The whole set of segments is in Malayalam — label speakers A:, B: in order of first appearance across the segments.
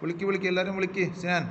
A: വിളിക്ക് എല്ലാവരും വിളിക്ക് സിനാൻ.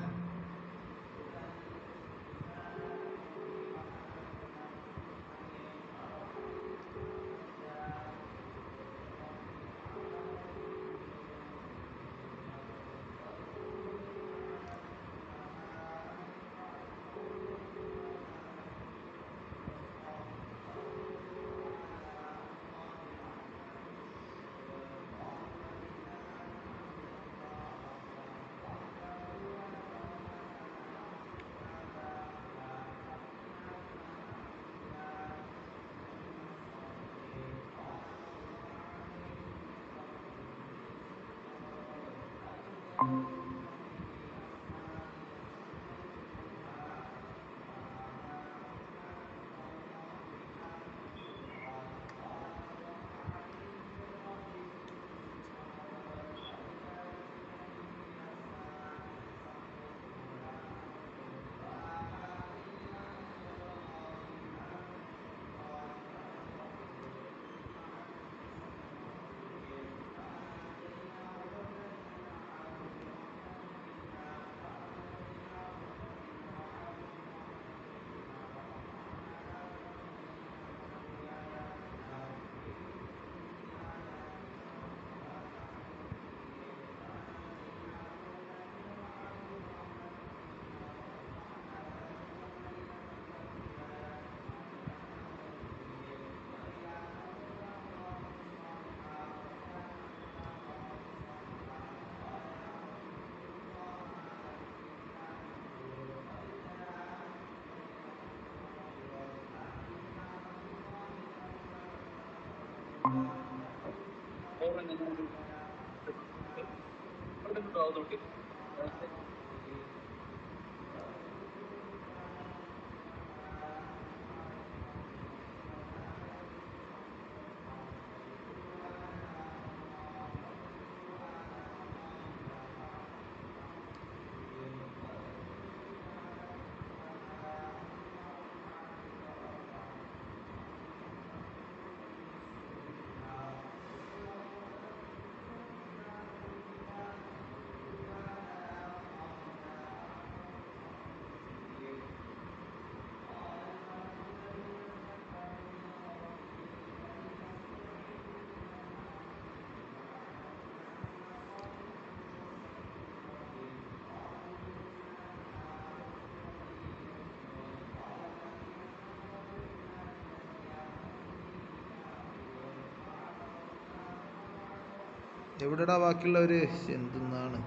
A: എവിടെടാ ബാക്കിയുള്ളവര്? എന്തെന്നാണ്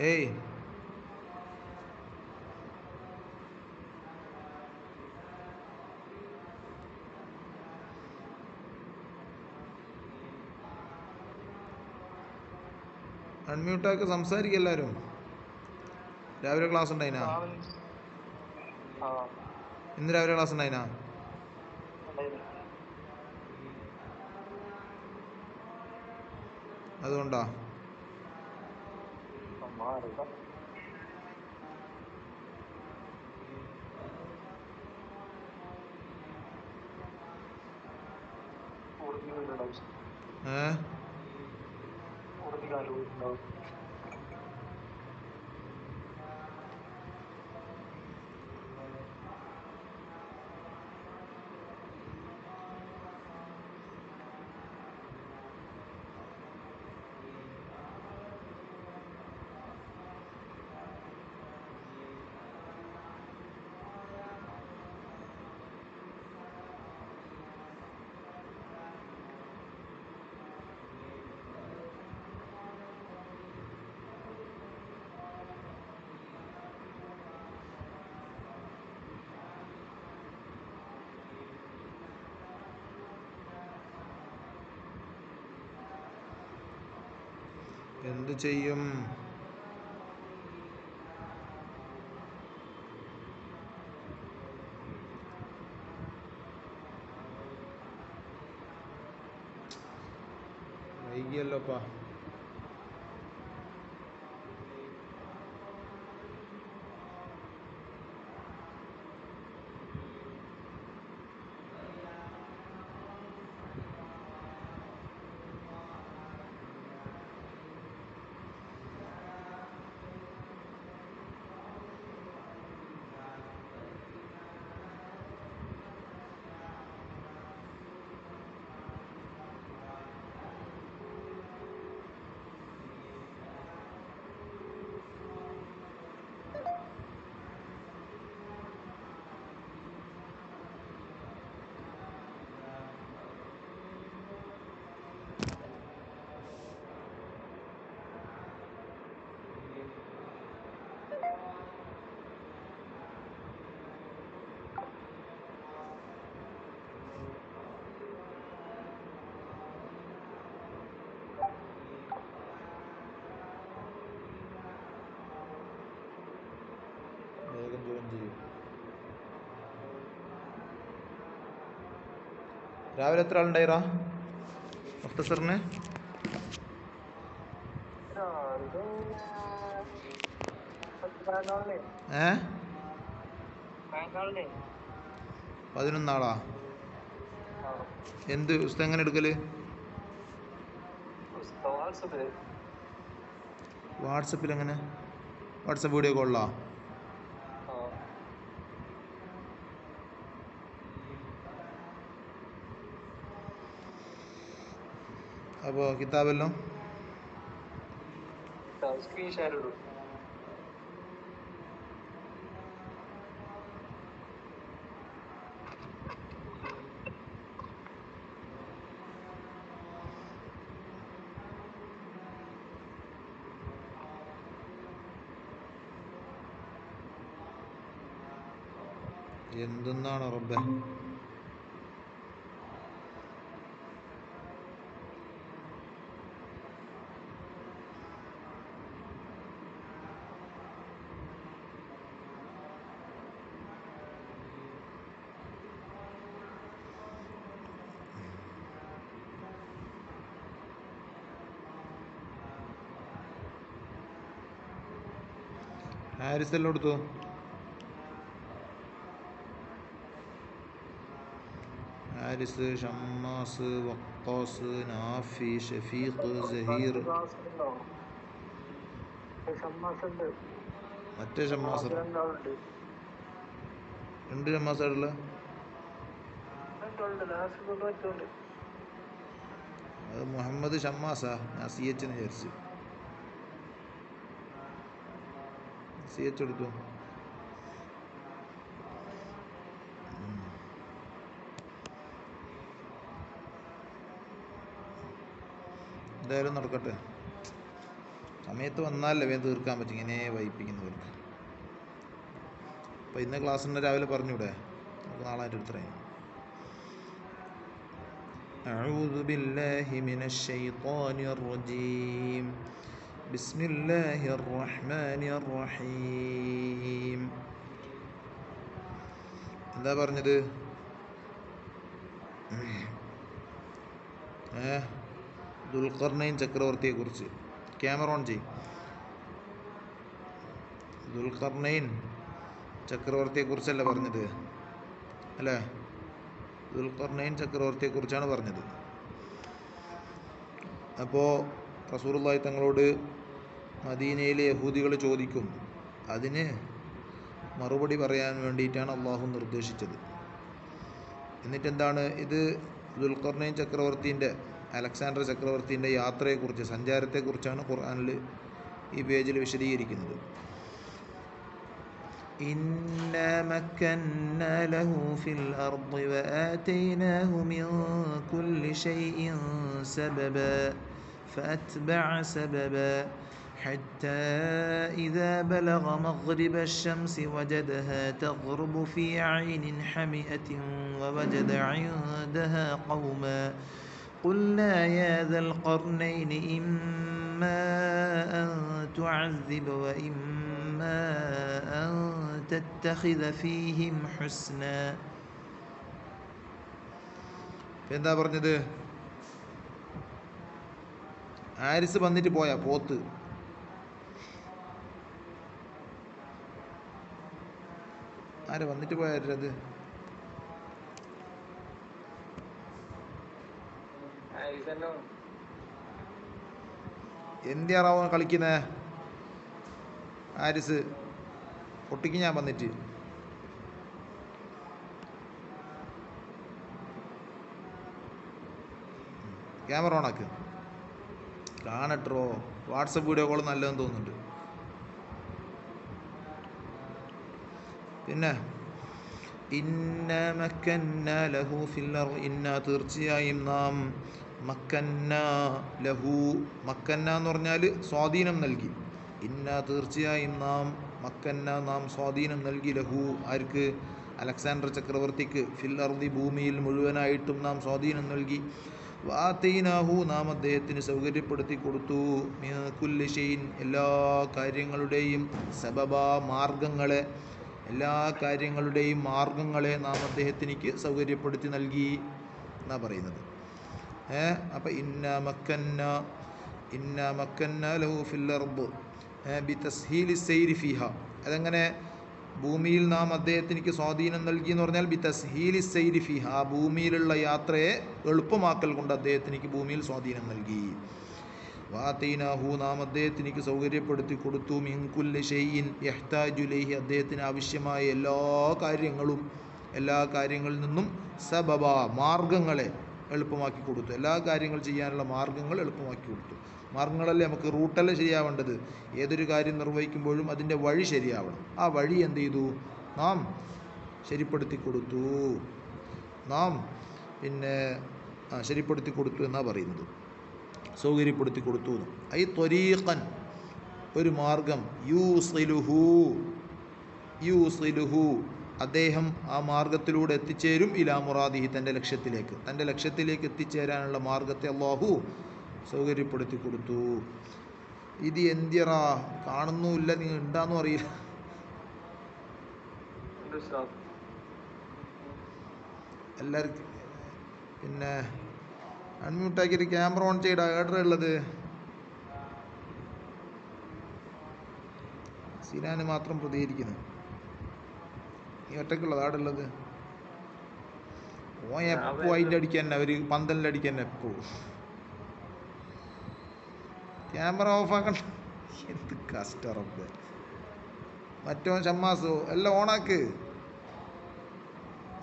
A: ഏയ് അൺമ്യൂട്ടാക്കി സംസാരിക്കുക എല്ലാവരും. രാവിലെ ക്ലാസ് ഉണ്ടായിനാ? ഇന്ന് രാവിലെ ക്ലാസ് ഉണ്ടായിനാ? അതുകൊണ്ടാ? എന്തു ചെയ്യും? വൈകിയല്ലോപ്പാ. രാവിലെ എത്ര ആളുണ്ടായിറാ മുഖ്തസറിന്? ഏ 11 ആളാ? എന്ത് പുസ്തകം എങ്ങനെ എടുക്കല്? വാട്സപ്പിൽ എങ്ങനെ? വാട്സപ്പ് വീഡിയോ കോളിലാ? അപ്പോൾ കിതാബെല്ലാം എന്തെന്നാണ് റബ്ബേ? ഹാരിസ് എല്ലാം കൊടുത്തു. ഹാരിസ്, ഷമ്മാസ്, വക്കാസ്, നാഫി, ഷഫീഖ്, സഹീർ. മറ്റേ ഷമ്മാസ് രണ്ട് ഷമ്മാസായിട്ടുള്ള അത് മുഹമ്മദ് ഷമ്മാസാ. ഞാൻ CH എന്ന് വിചാരിച്ചു. CH എടുത്തു. എന്തായാലും നടക്കട്ടെ. സമയത്ത് വന്നാലല്ലേ വേഗം തീർക്കാൻ പറ്റും. ഇങ്ങനെ വൈപ്പിക്കുന്നവർക്ക്. അപ്പോൾ ഇന്ന് ക്ലാസ്സിൻ്റെ രാവിലെ പറഞ്ഞൂടെ? നമുക്ക് നാളായിട്ട് എടുത്തേ. أعوذ بالله من الشيطان الرجيم بسم الله الرحمن الرحيم. എന്താ പറഞ്ഞത്? ദുൽഖർനൈൻ ചക്രവർത്തിയെക്കുറിച്ച്. ക്യാമറ ഓൺ ചെയ്യും. ദുൽഖർനൈൻ ചക്രവർത്തിയെക്കുറിച്ചല്ല പറഞ്ഞത് അല്ലേ? ദുൽഖർനൈൻ ചക്രവർത്തിയെക്കുറിച്ചാണ് പറഞ്ഞത്. അപ്പോൾ റസൂലുള്ളാഹി തങ്ങളോട് മദീനയിലെ യഹൂദികൾ ചോദിക്കും. അതിന് മറുപടി പറയാൻ വേണ്ടിയിട്ടാണ് അള്ളാഹു നിർദ്ദേശിച്ചത്. എന്നിട്ടെന്താണ്? ഇത് ദുൽഖർനൈൻ ചക്രവർത്തിൻ്റെ, അലക്സാണ്ടർ ചക്രവർത്തിൻ്റെ യാത്രയെക്കുറിച്ച്, സഞ്ചാരത്തെക്കുറിച്ചാണ് ഖുർആനിൽ ഈ പേജിൽ വിശദീകരിക്കുന്നത്. إنا مكنا له في الأرض وآتيناه من كل شيء سببا فأتبع سببا حتى إذا بلغ مغرب الشمس وجدها تغرب في عين حمئة ووجد عندها قوما قلنا يا ذا القرنين إما أن تعذب وإما أن تتخذ فيهم حسنا. എന്താ പറഞ്ഞത്? ഹാരിസ് വന്നിട്ട് പോയാ പോത്ത്. ആര് വന്നിട്ട് പോയത്? എന്തിയാറാവോ കളിക്കുന്നേ? ഹാരിസ് പൊട്ടിക്ക് ഞാൻ വന്നിട്ട്. ക്യാമറ ഓണാക്ക്. കാണട്ടോ. വാട്സപ്പ് വീഡിയോ കോൾ നല്ലതെന്ന് തോന്നുന്നുണ്ട്. പിന്നെ ഇന്ന മക്കന്ന ലഹു ഫിൽ അർദ്, ഇന്ന തീർച്ചയായും നാം, മക്കന്ന ലഹു, മക്കന്ന എന്ന് പറഞ്ഞാൽ സ്വാധീനം നൽകി. ഇന്ന തീർച്ചയായും നാം, മക്കന്ന നാം സ്വാധീനം നൽകി, ലഹു ആർക്ക്? അലക്സാണ്ടർ ചക്രവർത്തിക്ക്, ഫിൽ അർദി ഭൂമിയിൽ മുഴുവനായിട്ടും നാം സ്വാധീനം നൽകി. വാതൈനാഹു നാം അദ്ദേഹത്തിന് സൗകര്യപ്പെടുത്തി കൊടുത്തു, മിൻ കുല്ലി ഷൈഇൻ എല്ലാ കാര്യങ്ങളുടെയും, സബബ മാർഗങ്ങളെ, എല്ലാ കാര്യങ്ങളുടെയും മാർഗങ്ങളെ നാം അദ്ദേഹത്തിനിക്ക് സൗകര്യപ്പെടുത്തി നൽകി. എന്നാ പറയുന്നത്. അപ്പം ഇന്ന മക്കന്ന ലഹു ഫിൽ അർദ് ബിതസ്ഹീലി സൈരി ഫിഹ. അതെങ്ങനെ ഭൂമിയിൽ നാം അദ്ദേഹത്തിനിക്ക് സ്വാധീനം നൽകി എന്ന് പറഞ്ഞാൽ ബിതസ്ഹീലി സൈരി ഫിഹ, ആ ഭൂമിയിലുള്ള യാത്രയെ എളുപ്പമാക്കൽ കൊണ്ട് അദ്ദേഹത്തിനിക്ക് ഭൂമിയിൽ സ്വാധീനം നൽകി. വാതൈനാഹു, നാം അദ്ദേഹത്തിനിക്ക് സൗകര്യപ്പെടുത്തി കൊടുത്തു മിൻ കുല്ലി ഷൈഇൻ യഹ്താജു ഇലൈഹി, അദ്ദേഹത്തിന് ആവശ്യമായ എല്ലാ കാര്യങ്ങളിൽ നിന്നും സബബ, മാർഗങ്ങളെ എളുപ്പമാക്കി കൊടുത്തു. എല്ലാ കാര്യങ്ങൾ ചെയ്യാനുള്ള മാർഗങ്ങൾ എളുപ്പമാക്കി കൊടുത്തു. മാർഗങ്ങളല്ലേ നമുക്ക് റൂട്ടല്ലേ ശരിയാവേണ്ടത്. ഏതൊരു കാര്യം നിർവഹിക്കുമ്പോഴും അതിൻ്റെ വഴി ശരിയാവണം. ആ വഴി എന്ത് ചെയ്തു? നാം ശരിപ്പെടുത്തി കൊടുത്തു. ശരിപ്പെടുത്തി കൊടുത്തു എന്നാണ് പറയുന്നത്. സൗകര്യപ്പെടുത്തി കൊടുത്തു. ഐ ത്വരീഖൻ, ഒരു മാർഗം. യൂസിലുഹു, അദ്ദേഹം ആ മാർഗത്തിലൂടെ എത്തിച്ചേരും. ഇലാ മുറാദിഹി, തൻ്റെ ലക്ഷ്യത്തിലേക്ക് എത്തിച്ചേരാനുള്ള മാർഗത്തെ അല്ലാഹു സൗകര്യപ്പെടുത്തി കൊടുത്തു. ഇത് എന്തിയറാ കാണുന്നുമില്ല, നിങ്ങൾ ഉണ്ടാന്നും അറിയില്ല. എല്ലാവർക്കും പിന്നെ അൺമ്യൂട്ടാക്കിയിട്ട് ക്യാമറ ഓൺ ചെയ്താ ഏടാ ഉള്ളത്? സിനാന് മാത്രം പ്രതികരിക്കുന്നു. നീ ഒറ്റക്കുള്ളത് ആടെ ഉള്ളത്? ഓ എപ്പോ അതിൻ്റെ അടിക്കാൻ തന്നെ, ഒരു പന്തലിൻ്റെ തന്നെ എപ്പോഴും ക്യാമറ ഓഫാക്കണ്ട. എന്ത് കഷ്ടറപ്പ്. മറ്റോ ഷമ്മാസോ എല്ലാം ഓണാക്ക്.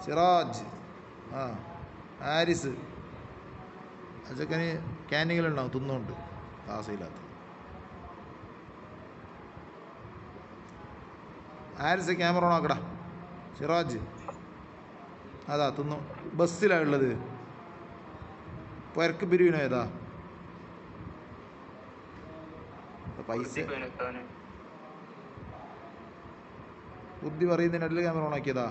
A: സിറാജ്, ഹാരിസ്, അതൊക്കെ ക്യാനിങ്ങിലുണ്ടാവും തിന്നുകൊണ്ട് ക്ലാസ്സില്ലാത്ത. ഹാരിസ് ക്യാമറ ഓണാക്കടാ. സിറാജ് അതാ തിന്നു. ബസ്സിലാണ് ഉള്ളത്. പുരക്ക് പിരിവിനോ ഏതാ പൈസ ബുദ്ധി പറയുന്നതിനിടയിൽ ക്യാമറ ഓണാക്കിയതാ.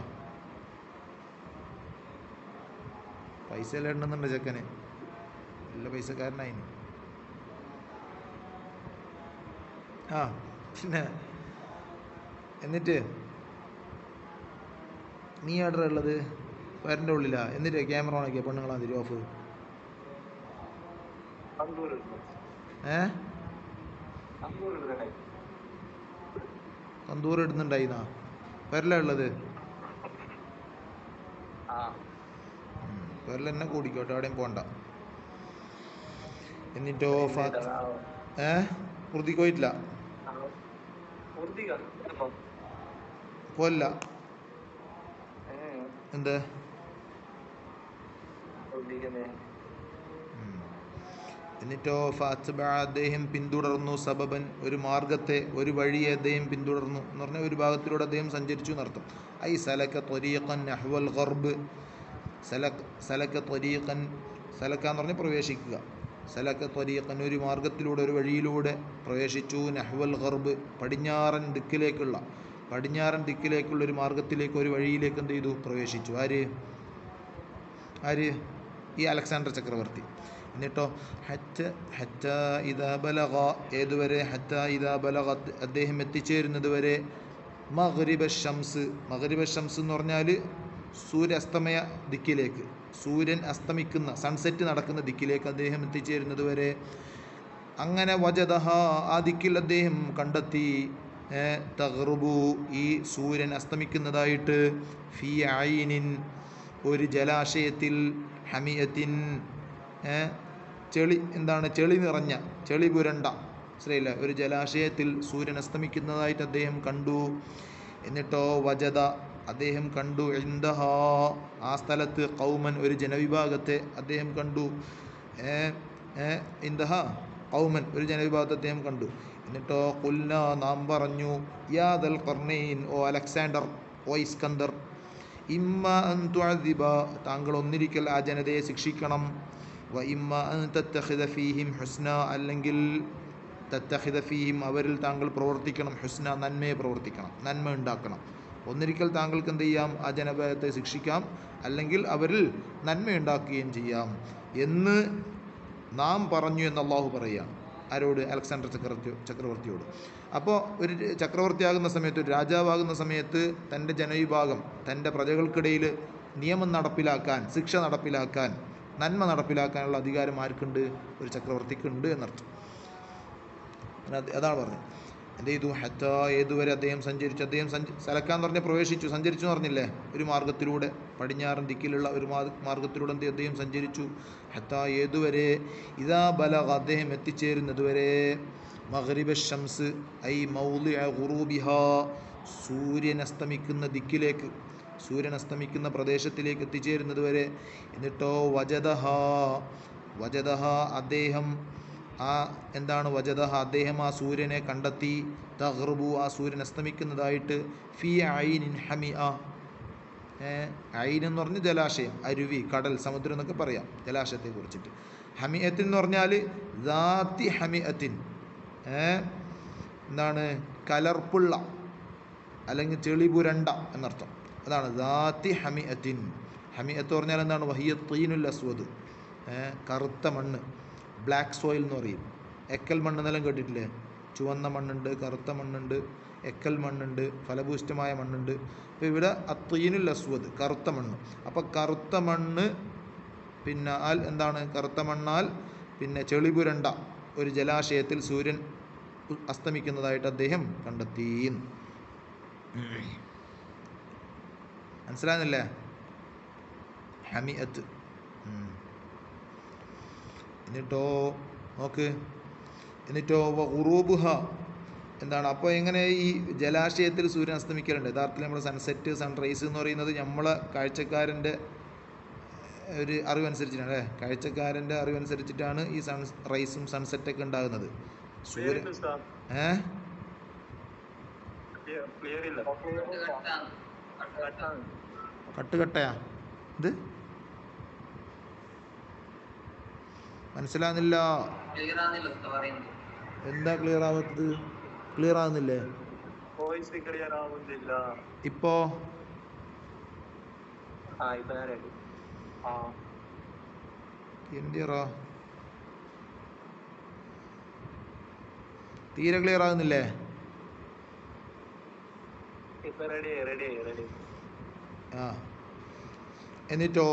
A: പൈസ എല്ലാം ഉണ്ടെന്നുണ്ട് ചെക്കന്, നല്ല പൈസക്കാരനായി. പിന്നെ എന്നിട്ട് നീ എവിടെ ഉള്ളത്? വരൻ്റെ ഉള്ളിലാ. എന്നിട്ട് ക്യാമറ ഓണാക്കിയ പെണ്ണുങ്ങളാ തിരി ഓഫ്. തന്തൂർ ഇടുന്നുണ്ടായിന്നാ? വരല ഉള്ളത്? വരല എന്നെ കൂടിക്കോട്ടെ, എവിടെയും പോണ്ട. എന്നിട്ടോ വൃത്തിക്ക് പോയിട്ടില്ല? പോല്ല. എന്ത്? എന്നിട്ടോ അദ്ദേഹം പിന്തുടർന്നു സബബൻ, ഒരു മാർഗത്തെ, ഒരു വഴിയെ അദ്ദേഹം പിന്തുടർന്നു എന്ന് പറഞ്ഞാൽ ഒരു ഭാഗത്തിലൂടെ അദ്ദേഹം സഞ്ചരിച്ചു എന്നർത്ഥം. I സലക ത്വരീഖൻ Nahuel ഗർബ്. സലക ത്വരീഖൻ, സലക എന്ന് പറഞ്ഞാൽ പ്രവേശിക്കുക. സലക ത്വരീഖൻ, ഒരു മാർഗത്തിലൂടെ, ഒരു വഴിയിലൂടെ പ്രവേശിച്ചു. നഹ്വൽ ഗർബ്, പടിഞ്ഞാറൻ ദിക്കിലേക്കുള്ള ഒരു മാർഗത്തിലേക്ക്, ഒരു വഴിയിലേക്ക് എന്ത് ചെയ്തു? പ്രവേശിച്ചു. ആര്? ഈ അലക്സാണ്ടർ ചക്രവർത്തി. എന്നിട്ടോ ഏതുവരെ? അദ്ദേഹം എത്തിച്ചേരുന്നത് വരെ മഗ്രിബ ഷംസ് എന്ന് പറഞ്ഞാൽ സൂര്യാസ്തമയ ദിക്കിലേക്ക്, സൂര്യൻ അസ്തമിക്കുന്ന, സൺസെറ്റ് നടക്കുന്ന ദിക്കിലേക്ക് അദ്ദേഹം എത്തിച്ചേരുന്നത് വരെ. അങ്ങനെ വജദഹ, ആ ദിക്കിൽ അദ്ദേഹം കണ്ടെത്തി. തഗ്റുബു, ഈ സൂര്യൻ അസ്തമിക്കുന്നതായിട്ട്. ഫി ഐനിൻ, ഒരു ജലാശയത്തിൽ. ഹമിയത്തിൻ, ചെളി നിറഞ്ഞ, ചെളി പുരണ്ട, ശരിയല്ല, ഒരു ജലാശയത്തിൽ സൂര്യൻ അസ്തമിക്കുന്നതായിട്ട് അദ്ദേഹം കണ്ടു. എന്നിട്ടോ വജദ, അദ്ദേഹം കണ്ടു. ഇൻദഹ, ആ സ്ഥലത്ത്. ഖൗമൻ, ഒരു ജനവിഭാഗത്തെ അദ്ദേഹം കണ്ടു. ഇൻദഹ ഖൗമൻ, ഒരു ജനവിഭാഗത്തെ അദ്ദേഹം കണ്ടു. എന്നിട്ടോ ഖുൽന, നാം പറഞ്ഞു. യാ ദൽ ഖർനൈൻ, ഓ അലക്സാണ്ടർ, ഓ ഇസ്കന്ദർ. ഇമ്മ അൻ തുഅദിബ, താങ്കൾ ഒന്നിരിക്കൽ ആ ജനതയെ ശിക്ഷിക്കണം. വ ഇമ്മ അൻ തത്തഖിദ ഫീഹിം ഹുസ്ന, അല്ലെങ്കിൽ തത്തഖിദ ഫീഹിം, അവരിൽ താങ്കൾ പ്രവർത്തിക്കണം. ഹുസ്ന, നന്മയെ പ്രവർത്തിക്കണം, നന്മ ഉണ്ടാക്കണം. ഒന്നിരിക്കൽ താങ്കൾക്ക് എന്ത് ചെയ്യാം? ആ ജനവിഭാഗത്തെ ശിക്ഷിക്കാം, അല്ലെങ്കിൽ അവരിൽ നന്മ ഉണ്ടാക്കുകയും ചെയ്യാം എന്ന് നാം പറഞ്ഞു എന്ന് അള്ളാഹു പറയുകയാണ്. ആരോട്? അലക്സാണ്ടർ ചക്രവർത്തിയോട്. അപ്പോൾ ഒരു ചക്രവർത്തിയാകുന്ന സമയത്ത്, ഒരു രാജാവാകുന്ന സമയത്ത് തൻ്റെ ജനവിഭാഗം, തൻ്റെ പ്രജകൾക്കിടയിൽ നിയമം നടപ്പിലാക്കാൻ, ശിക്ഷ നടപ്പിലാക്കാൻ നന്മ നടപ്പിലാക്കാനുള്ള അധികാരം ആർക്കുണ്ട്? ഒരു ചക്രവർത്തിക്കുണ്ട് എന്നർത്ഥം. അതാണ് പറഞ്ഞത്. എന്ത് ചെയ്തു? ഹത്ത ഏതുവരെ അദ്ദേഹം സഞ്ചരിച്ചു. അദ്ദേഹം സലക്കാന്ന് പറഞ്ഞാൽ പ്രവേശിച്ചു, സഞ്ചരിച്ചു എന്ന് പറഞ്ഞില്ലേ? ഒരു മാർഗത്തിലൂടെ, പടിഞ്ഞാറൻ ദിക്കിലുള്ള ഒരു മാർഗത്തിലൂടെ അദ്ദേഹം സഞ്ചരിച്ചു. ഹത്ത ഏതുവരെ? ഇദാ ബലഗ അദ്ദേഹം എത്തിച്ചേരുന്നതുവരെ മഗ്രിബ ഷംസ് ഐ മൗളിഅ ഖുറൂബിഹാ സൂര്യൻ അസ്തമിക്കുന്ന ദിക്കിലേക്ക്, സൂര്യൻ അസ്തമിക്കുന്ന പ്രദേശത്തിലേക്ക് എത്തിച്ചേരുന്നത് വരെ. എന്നിട്ടോ വജദഹ അദ്ദേഹം എന്താണ് വജദഹ അദ്ദേഹം ആ സൂര്യനെ കണ്ടെത്തി. തഗ്റുബു ആ സൂര്യൻ അസ്തമിക്കുന്നതായിട്ട് ഫി ഐനിൻ ഹമിഅ, ഐൻ എന്ന് പറഞ്ഞ് ജലാശയം, അരുവി, കടൽ, സമുദ്രം എന്നൊക്കെ പറയാം ജലാശയത്തെ കുറിച്ചിട്ട്. ഹമിയത്തിൻ എന്ന് പറഞ്ഞാൽ ദാത്തി ഹമിയത്തിൻ, എന്താണ് കലർപ്പുള്ള അല്ലെങ്കിൽ ചെളി പുരണ്ട എന്നർത്ഥം. അതാണ് ദാത്തി ഹമിയത്തിൻ. ഹമിയത്ത് പറഞ്ഞാൽ എന്താണ്? വഹിയ തീനുൽ അസ്വദ്, കറുത്ത മണ്ണ്, ബ്ലാക്ക് സോയിൽ എന്ന് പറയും. എക്കൽ മണ്ണ് എന്നെല്ലാം കേട്ടിട്ടില്ലേ? ചുവന്ന മണ്ണുണ്ട്, കറുത്ത മണ്ണുണ്ട്, എക്കൽ മണ്ണുണ്ട്, ഫലഭൂഷ്ടമായ മണ്ണുണ്ട്. അപ്പോൾ ഇവിടെ അത്തീനുൽ അസ്വദ്, കറുത്ത മണ്ണ്. അപ്പോൾ കറുത്ത മണ്ണ് പിന്നെ എന്താണ്? കറുത്ത മണ്ണാൽ പിന്നെ ചെളി പുരണ്ട ഒരു ജലാശയത്തിൽ സൂര്യൻ അസ്തമിക്കുന്നതായിട്ട് അദ്ദേഹം കണ്ടെത്തി. മനസ്സിലാകുന്നില്ലേ? ഹമിയത്ത്. എന്നിട്ടോ നോക്ക്, എന്നിട്ടോ ഉറൂബുഹ എന്താണ്? അപ്പോൾ എങ്ങനെ ഈ ജലാശയത്തിൽ സൂര്യൻ അസ്തമിക്കലുണ്ട്? യഥാർത്ഥത്തിൽ നമ്മൾ സൺസെറ്റ്, സൺറൈസ് എന്ന് പറയുന്നത് നമ്മളെ കാഴ്ചക്കാരൻ്റെ ഒരു അറിവനുസരിച്ചിട്ടാണ് അല്ലേ? കാഴ്ചക്കാരൻ്റെ അറിവനുസരിച്ചിട്ടാണ് ഈ സൺറൈസും സൺസെറ്റൊക്കെ ഉണ്ടാകുന്നത്. സൂര്യൻ കട്ടുകട്ടയാ ഇത്? മനസ്സിലാകുന്നില്ല. എന്താ ക്ലിയർ ആവാത്തത്? ക്ലിയർ ആകുന്നില്ലേ ഇപ്പോ? എന്തിയറാ തീരെ ക്ലിയർ ആകുന്നില്ലേ? എന്നിട്ടോ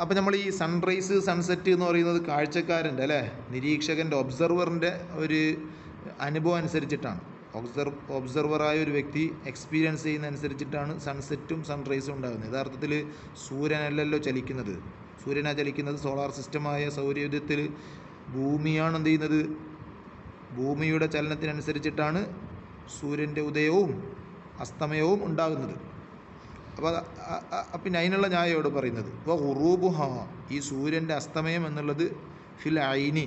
A: അപ്പം നമ്മൾ ഈ സൺറൈസ് സൺസെറ്റ് എന്ന് പറയുന്നത് കാഴ്ചക്കാരൻ്റെ അല്ലേ, നിരീക്ഷകൻ്റെ, ഒബ്സർവറിൻ്റെ ഒരു അനുഭവം അനുസരിച്ചിട്ടാണ്. ഒബ്സർവറായ ഒരു വ്യക്തി എക്സ്പീരിയൻസ് ചെയ്യുന്ന അനുസരിച്ചിട്ടാണ് സൺസെറ്റും സൺറൈസും ഉണ്ടാകുന്നത്. യഥാർത്ഥത്തിൽ സൂര്യനല്ലല്ലോ ചലിക്കുന്നത്. സൂര്യനാ ചലിക്കുന്നത്. സോളാർ സിസ്റ്റമായ സൗരയൂഥത്തിൽ ഭൂമിയാണ് എന്ത് ചെയ്യുന്നത്? ഭൂമിയുടെ ചലനത്തിനനുസരിച്ചിട്ടാണ് സൂര്യൻ്റെ ഉദയവും അസ്തമയവും ഉണ്ടാകുന്നത്. അപ്പോൾ പിന്നെ അതിനുള്ള ന്യായോട് പറയുന്നത് ഉറൂബുഹ, ഈ സൂര്യൻ്റെ അസ്തമയം എന്നുള്ളത് ഫിൽ ഐനി,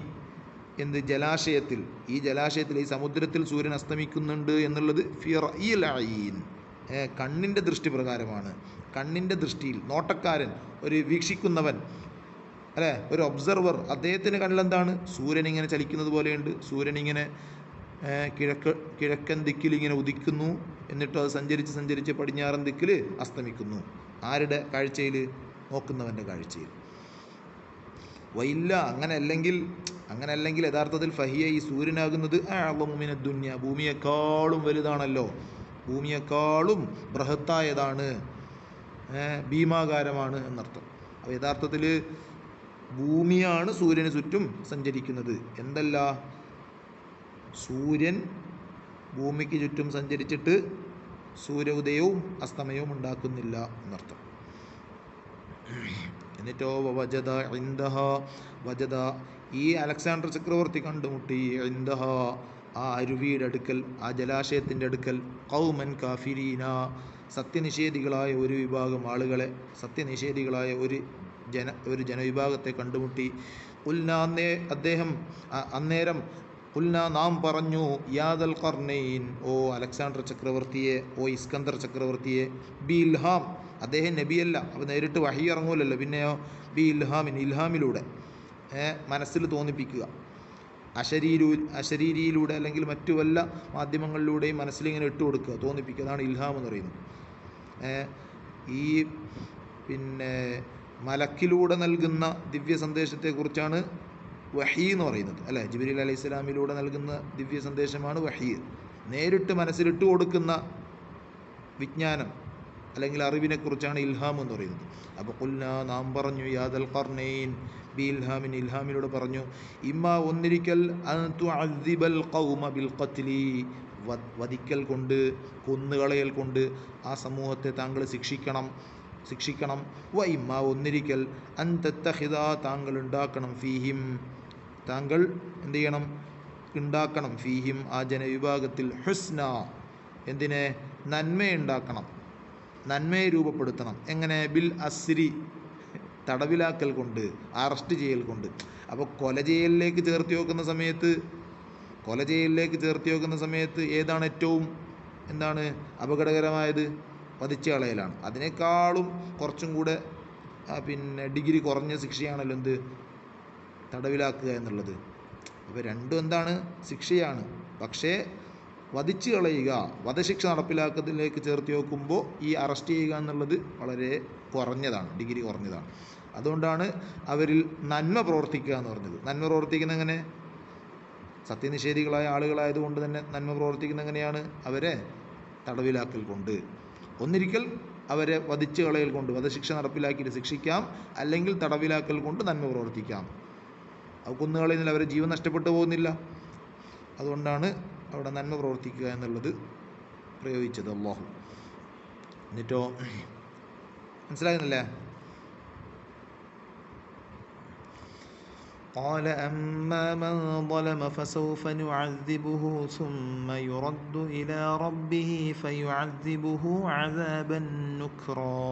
A: എന്ത് ജലാശയത്തിൽ, ഈ ജലാശയത്തിൽ, ഈ സമുദ്രത്തിൽ സൂര്യൻ അസ്തമിക്കുന്നുണ്ട് എന്നുള്ളത് ഫി റഅയിൽ ഐൻ, കണ്ണിൻ്റെ ദൃഷ്ടി പ്രകാരമാണ്. കണ്ണിൻ്റെ ദൃഷ്ടിയിൽ നോട്ടക്കാരൻ, ഒരു വീക്ഷിക്കുന്നവൻ അല്ലേ, ഒരു ഒബ്സർവർ, അദ്ദേഹത്തിൻ്റെ കണ്ണിലെന്താണ്? സൂര്യൻ ഇങ്ങനെ ചലിക്കുന്നത് പോലെയുണ്ട്. സൂര്യൻ ഇങ്ങനെ കിഴക്കൻ ദിക്കിൽ ഇങ്ങനെ ഉദിക്കുന്നു, എന്നിട്ട് അത് സഞ്ചരിച്ച് പടിഞ്ഞാറൻ ദിക്കിൽ അസ്തമിക്കുന്നു. ആരുടെ കാഴ്ചയിൽ? നോക്കുന്നവൻ്റെ കാഴ്ചയിൽ. വയില്ല, അങ്ങനെയല്ലെങ്കിൽ യഥാർത്ഥത്തിൽ ഫഹിയ, ഈ സൂര്യനാകുന്നത് അഅ്ളമു മിന ദുനിയ, ഭൂമിയെക്കാളും വലുതാണല്ലോ, ഭൂമിയെക്കാളും ബൃഹത്തായതാണ്, ഭീമാകാരമാണ് എന്നർത്ഥം. അപ്പോൾ യഥാർത്ഥത്തിൽ ഭൂമിയാണ് സൂര്യന് ചുറ്റും സഞ്ചരിക്കുന്നത്. എന്തല്ല, സൂര്യൻ ഭൂമിക്ക് ചുറ്റും സഞ്ചരിച്ചിട്ട് സൂര്യ ഉദയവും അസ്തമയവും ഉണ്ടാക്കുന്നില്ല എന്നർത്ഥം. എന്നിട്ടോ വജദ ഇൻദഹ, വജദ ഈ അലക്സാണ്ടർ ചക്രവർത്തി കണ്ടുമുട്ടി, ഇൻദഹ ആ അരുവിയുടെ അടുക്കൽ, ആ ജലാശയത്തിൻ്റെ അടുക്കൽ, ഖൗമൻ കാഫിരീന സത്യനിഷേധികളായ ഒരു വിഭാഗം ആളുകളെ, സത്യനിഷേധികളായ ഒരു ജനവിഭാഗത്തെ കണ്ടുമുട്ടി. അന്നേരം നാം പറഞ്ഞു, യാദൽ ഖർനൈൻ, ഓ അലക്സാണ്ടർ ചക്രവർത്തിയെ, ഓ ഇസ്കന്ദർ ചക്രവർത്തിയെ, ബി ഇൽഹാം, അദ്ദേഹം നബിയല്ല, അപ്പോൾ നേരിട്ട് വഹി ഇറങ്ങൂലല്ലോ, പിന്നെയോ ബി ഇൽഹാമിലൂടെ മനസ്സിൽ തോന്നിപ്പിക്കുക, അശരീരിയിലൂടെ അല്ലെങ്കിൽ മറ്റു വല്ല മാധ്യമങ്ങളിലൂടെയും മനസ്സിലിങ്ങനെ ഇട്ട് കൊടുക്കുക, തോന്നിപ്പിക്കുക, അതാണ് ഇൽഹാം എന്ന് പറയുന്നത്. ഈ പിന്നെ മലക്കിലൂടെ നൽകുന്ന ദിവ്യ സന്ദേശത്തെക്കുറിച്ചാണ് വഹി എന്ന് പറയുന്നത് അല്ലേ. ജിബ്രീൽ അലൈഹി സ്വലാമിലൂടെ നൽകുന്ന ദിവ്യ സന്ദേശമാണ് വഹി. നേരിട്ട് മനസ്സിലിട്ട് കൊടുക്കുന്ന വിജ്ഞാനം, അല്ലെങ്കിൽ അറിവിനെക്കുറിച്ചാണ് ഇൽഹാം എന്ന് പറയുന്നത്. അപ്പോൾ ഖുൽനാ നാം പറഞ്ഞു യാദൽ ഖർനൈൻ ബി ഇൽഹാമിൻ ഇൽഹാമിലൂടെ പറഞ്ഞു ഇമ്മ ഒന്നിരിക്കൽ അൻ തുഅദ്ദിബൽ ഖൗമ ബിൽ ഖത്ലി വധിക്കൽ കൊണ്ട് കൊന്നുകളയൽ കൊണ്ട് ആ സമൂഹത്തെ താങ്കൾ ശിക്ഷിക്കണം വ ഇമ്മ ഒന്നിരിക്കൽ അൻ തത്തഖിദ താങ്കൾ ഉണ്ടാക്കണം ഫീഹിം താങ്കൾ എന്ത് ചെയ്യണം ഉണ്ടാക്കണം ഫീഹിം ആ ജനവിഭാഗത്തിൽ ഹുസ്ന എന്തിനെ നന്മയുണ്ടാക്കണം നന്മയെ രൂപപ്പെടുത്തണം എങ്ങനെ ബിൽ അസ്രി തടവിലാക്കൽ കൊണ്ട് അറസ്റ്റ് ചെയ്യൽ കൊണ്ട്. അപ്പോൾ കൊല ചെയ്യലിലേക്ക് ചേർത്തി വെക്കുന്ന സമയത്ത് ഏതാണ് ഏറ്റവും എന്താണ് അപകടകരമായത്? വധിച്ചു കളയലാണ്. അതിനേക്കാളും കുറച്ചും കൂടെ പിന്നെ ഡിഗ്രി കുറഞ്ഞ ശിക്ഷയാണല്ലോ എന്ത് തടവിലാക്കുക എന്നുള്ളത്. അപ്പോൾ രണ്ടും എന്താണ് ശിക്ഷയാണ്. പക്ഷേ വധിച്ചു കളയുക വധശിക്ഷ നടപ്പിലാക്കുന്നതിലേക്ക് ചേർത്ത് നോക്കുമ്പോൾ ഈ അറസ്റ്റ് ചെയ്യുക എന്നുള്ളത് വളരെ കുറഞ്ഞതാണ്, ഡിഗ്രി കുറഞ്ഞതാണ്. അതുകൊണ്ടാണ് അവരിൽ നന്മ പ്രവർത്തിക്കുക എന്ന് പറഞ്ഞത്. നന്മ പ്രവർത്തിക്കുന്ന എങ്ങനെ? സത്യനിഷേധികളായ ആളുകളായതുകൊണ്ട് തന്നെ നന്മ പ്രവർത്തിക്കുന്ന എങ്ങനെയാണ്? അവരെ തടവിലാക്കൽ കൊണ്ട്. ഒന്നിരിക്കൽ അവരെ വധിച്ചു കളയൽ കൊണ്ട് വധശിക്ഷ നടപ്പിലാക്കിയിട്ട് ശിക്ഷിക്കാം, അല്ലെങ്കിൽ തടവിലാക്കൽ കൊണ്ട് നന്മ പ്രവർത്തിക്കാം. അത് കൊന്നുകളയുന്നില്ല, അവരെ ജീവൻ നഷ്ടപ്പെട്ടു പോകുന്നില്ല. അതുകൊണ്ടാണ് അവിടെ നന്മ പ്രവർത്തിക്കുക എന്നുള്ളത് പ്രയോഗിച്ചത് അല്ലാഹു. എന്നിട്ടോ മനസ്സിലാകുന്നില്ലേ? قال أما من ظلم فسوف نعذبه ثم يرد إلى ربه فيعذبه عذابا نكرا.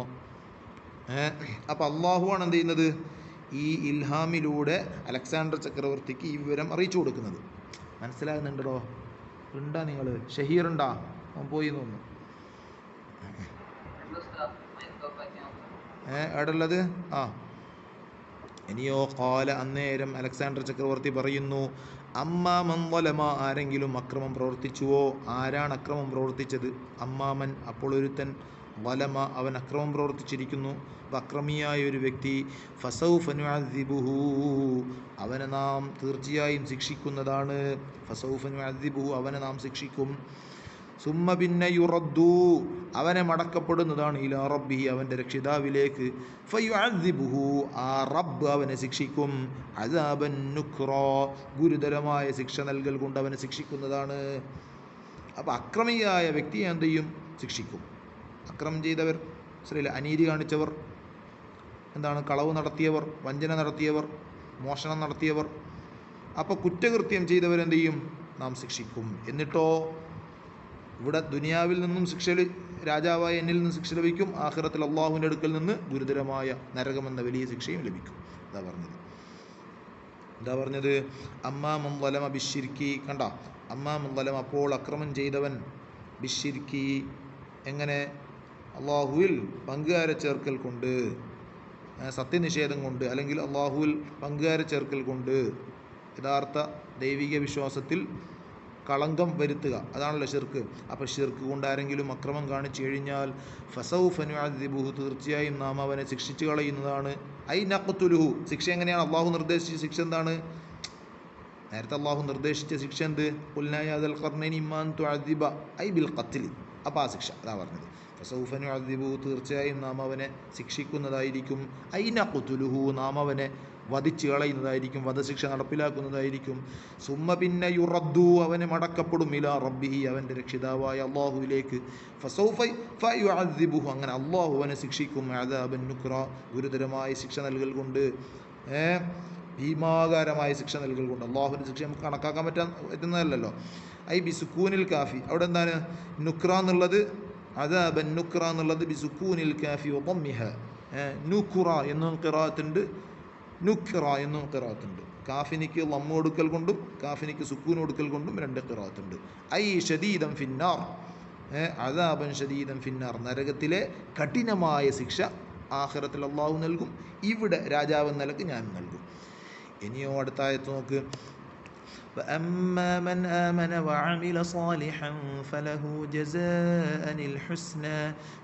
A: അപ്പോൾ അള്ളാഹുവാണ് എന്ത് ചെയ്യുന്നത്? ഈ ഇൽഹാമിലൂടെ അലക്സാണ്ടർ ചക്രവർത്തിക്ക് ഈ വിവരം അറിയിച്ചു കൊടുക്കുന്നത്. മനസ്സിലാകുന്നുണ്ടോ? ഉണ്ടാ നിങ്ങൾ ഷഹീറുണ്ടാ? അവൻ പോയി തോന്നുന്നു. എവിടെയുള്ളത്? ഇനിയോ ഖാല അന്നേരം അലക്സാണ്ടർ ചക്രവർത്തി പറയുന്നു അമ്മാമൻ വലമ ആരെങ്കിലും അക്രമം പ്രവർത്തിച്ചുവോ? ആരാണ് അക്രമം പ്രവർത്തിച്ചത്? അമ്മാമൻ അപ്പോൾ ഒരുത്തൻ വലമ അവൻ അക്രമം പ്രവർത്തിച്ചിരിക്കുന്നു. അക്രമിയായ ഒരു വ്യക്തി ഫസൗഫ നുഅദ്ദിബുഹു അവനെ നാം തീർച്ചയായും ശിക്ഷിക്കുന്നതാണ്. ഫസൗഫ നുഅദ്ദിബുഹു അവനെ നാം ശിക്ഷിക്കും. സുമ്മ പിന്നെ യുറദ്ദു അവനെ മടക്കപ്പെടുന്നതാണ് ഇലാ റബ്ബിഹി അവൻ്റെ രക്ഷിതാവിലേക്ക്. ഫയുഅദ്ദിബുഹു ആ റബ്ബ് അവനെ ശിക്ഷിക്കും. അദാബൻ നുക്റാ ഗുരുതരമായ ശിക്ഷ നൽകൽ കൊണ്ട് അവനെ ശിക്ഷിക്കുന്നതാണ്. അപ്പോൾ അക്രമിയായ വ്യക്തിയെ എന്ത് ചെയ്യും? ശിക്ഷിക്കും. അക്രമം ചെയ്തവർ, ശരിയല്ല, അനീതി കാണിച്ചവർ, എന്താണ് കളവ് നടത്തിയവർ, വഞ്ചന നടത്തിയവർ, മോഷണം നടത്തിയവർ, അപ്പോൾ കുറ്റകൃത്യം ചെയ്തവരെന്ത് ചെയ്യും? നാം ശിക്ഷിക്കും. എന്നിട്ടോ ഇവിടെ ദുനിയാവിൽ നിന്നും ശിക്ഷ, രാജാവായ എന്നിൽ നിന്ന് ശിക്ഷ ലഭിക്കും. ആഖിറത്തിൽ അള്ളാഹുവിൻ്റെ അടുക്കൽ നിന്ന് ഗുരുതരമായ നരകമെന്ന വലിയ ശിക്ഷയും ലഭിക്കും. എന്താ പറഞ്ഞത്? അമ്മാമൻ വലമ ബിശ്ശിർക്കി. കണ്ട, അമ്മാമൻ വലമ അപ്പോൾ അക്രമം ചെയ്തവൻ, ബിശ്ശിർക്കി എങ്ങനെ? അള്ളാഹുവിൽ പങ്കുകാരെ ചേർക്കൽ കൊണ്ട്, സത്യനിഷേധം കൊണ്ട്, അല്ലെങ്കിൽ അള്ളാഹുവിൽ പങ്കുകാരെ ചേർക്കൽ കൊണ്ട്, യഥാർത്ഥ ദൈവിക വിശ്വാസത്തിൽ കളങ്കം വരുത്തുക, അതാണല്ലോ ഷിർക്ക്. അപ്പോൾ ഷിർക്ക് കൊണ്ട് ആരെങ്കിലും അക്രമം കാണിച്ചു കഴിഞ്ഞാൽ ഫസൗഫ നുഅദ്ദിബുഹു തീർച്ചയായും നാം അവനെ ശിക്ഷിച്ചു കളയുന്നതാണ്. ഐ നഖ്തുലുഹു ശിക്ഷ എങ്ങനെയാണ്? അള്ളാഹു നിർദ്ദേശിച്ച ശിക്ഷ എന്താണ്? നേരത്തെ അള്ളാഹു നിർദ്ദേശിച്ച ശിക്ഷ എന്ത്? ഖുൽനാ യാ ദൽ ഖർനൈനി ഇമ്മാ അൻ തുഅദ്ദിബ ഐ ബിൽ ഖത്ലി. അപ്പോൾ ആ ശിക്ഷ അതാ പറഞ്ഞത്. ഫസൗഫ നുഅദ്ദിബുഹു തീർച്ചയായും നാം അവനെ ശിക്ഷിക്കുന്നതായിരിക്കും. ഐ നഖ്തുലുഹു നാം അവനെ വധിച്ചു കളയുന്നതായിരിക്കും, വധശിക്ഷ നടപ്പിലാക്കുന്നതായിരിക്കും. സുമ്മ പിന്നെ യുറദ്ദു അവനെ മടക്കപ്പെടും ഇലാ റബ്ബിഹി അവൻ്റെ രക്ഷിതാവായ അള്ളാഹുവിലേക്ക്. ഫസൗഫ ഫയുഅദ്ദിബുഹു അങ്ങനെ അള്ളാഹു അവനെ ശിക്ഷിക്കും. അദാബൻ നുക്റാ ഗുരുതരമായ ശിക്ഷ നൽകൽ കൊണ്ട്, ഭീമാകാരമായ ശിക്ഷ നൽകൽ കൊണ്ട്. അള്ളാഹുവിൻ്റെ ശിക്ഷ നമുക്ക് കണക്കാക്കാൻ പറ്റുന്നതല്ലല്ലോ. ഐ ബിസുക്കൂനിൽ കാഫി അവിടെ എന്താണ്? നുക്ര എന്നുള്ളത്, അദാബൻ നുക്ര എന്നുള്ളത് ബിസുക്കൂനിൽ കാഫി വദമ്മിഹ. നുക്ര എന്നും ഖിറാഅത്തുണ്ട്, നുക്ര എന്നും ഖിറാഅത്തുണ്ട്. കാഫിനിക്ക് ലമ്മ് കൊടുക്കൽ കൊണ്ടും കാഫിനിക്ക് സുക്കൂൻ കൊടുക്കൽ കൊണ്ടും രണ്ട് ഖിറാഅത്തുണ്ട്. ഐ ശദീദൻ ഫിന്നാർ, അദാബൻ ശദീദൻ ഫിന്നാർ നരകത്തിലെ കഠിനമായ ശിക്ഷ ആഖിറത്തിൽ അള്ളാഹു നൽകും, ഇവിടെ രാജാവ് നിലക്ക് ഞാൻ നൽകും. ഇനിയോ അടുത്ത ആയത്ത് നോക്ക്. وأما من آمن وعمل صالحا فله جزاء الحسنى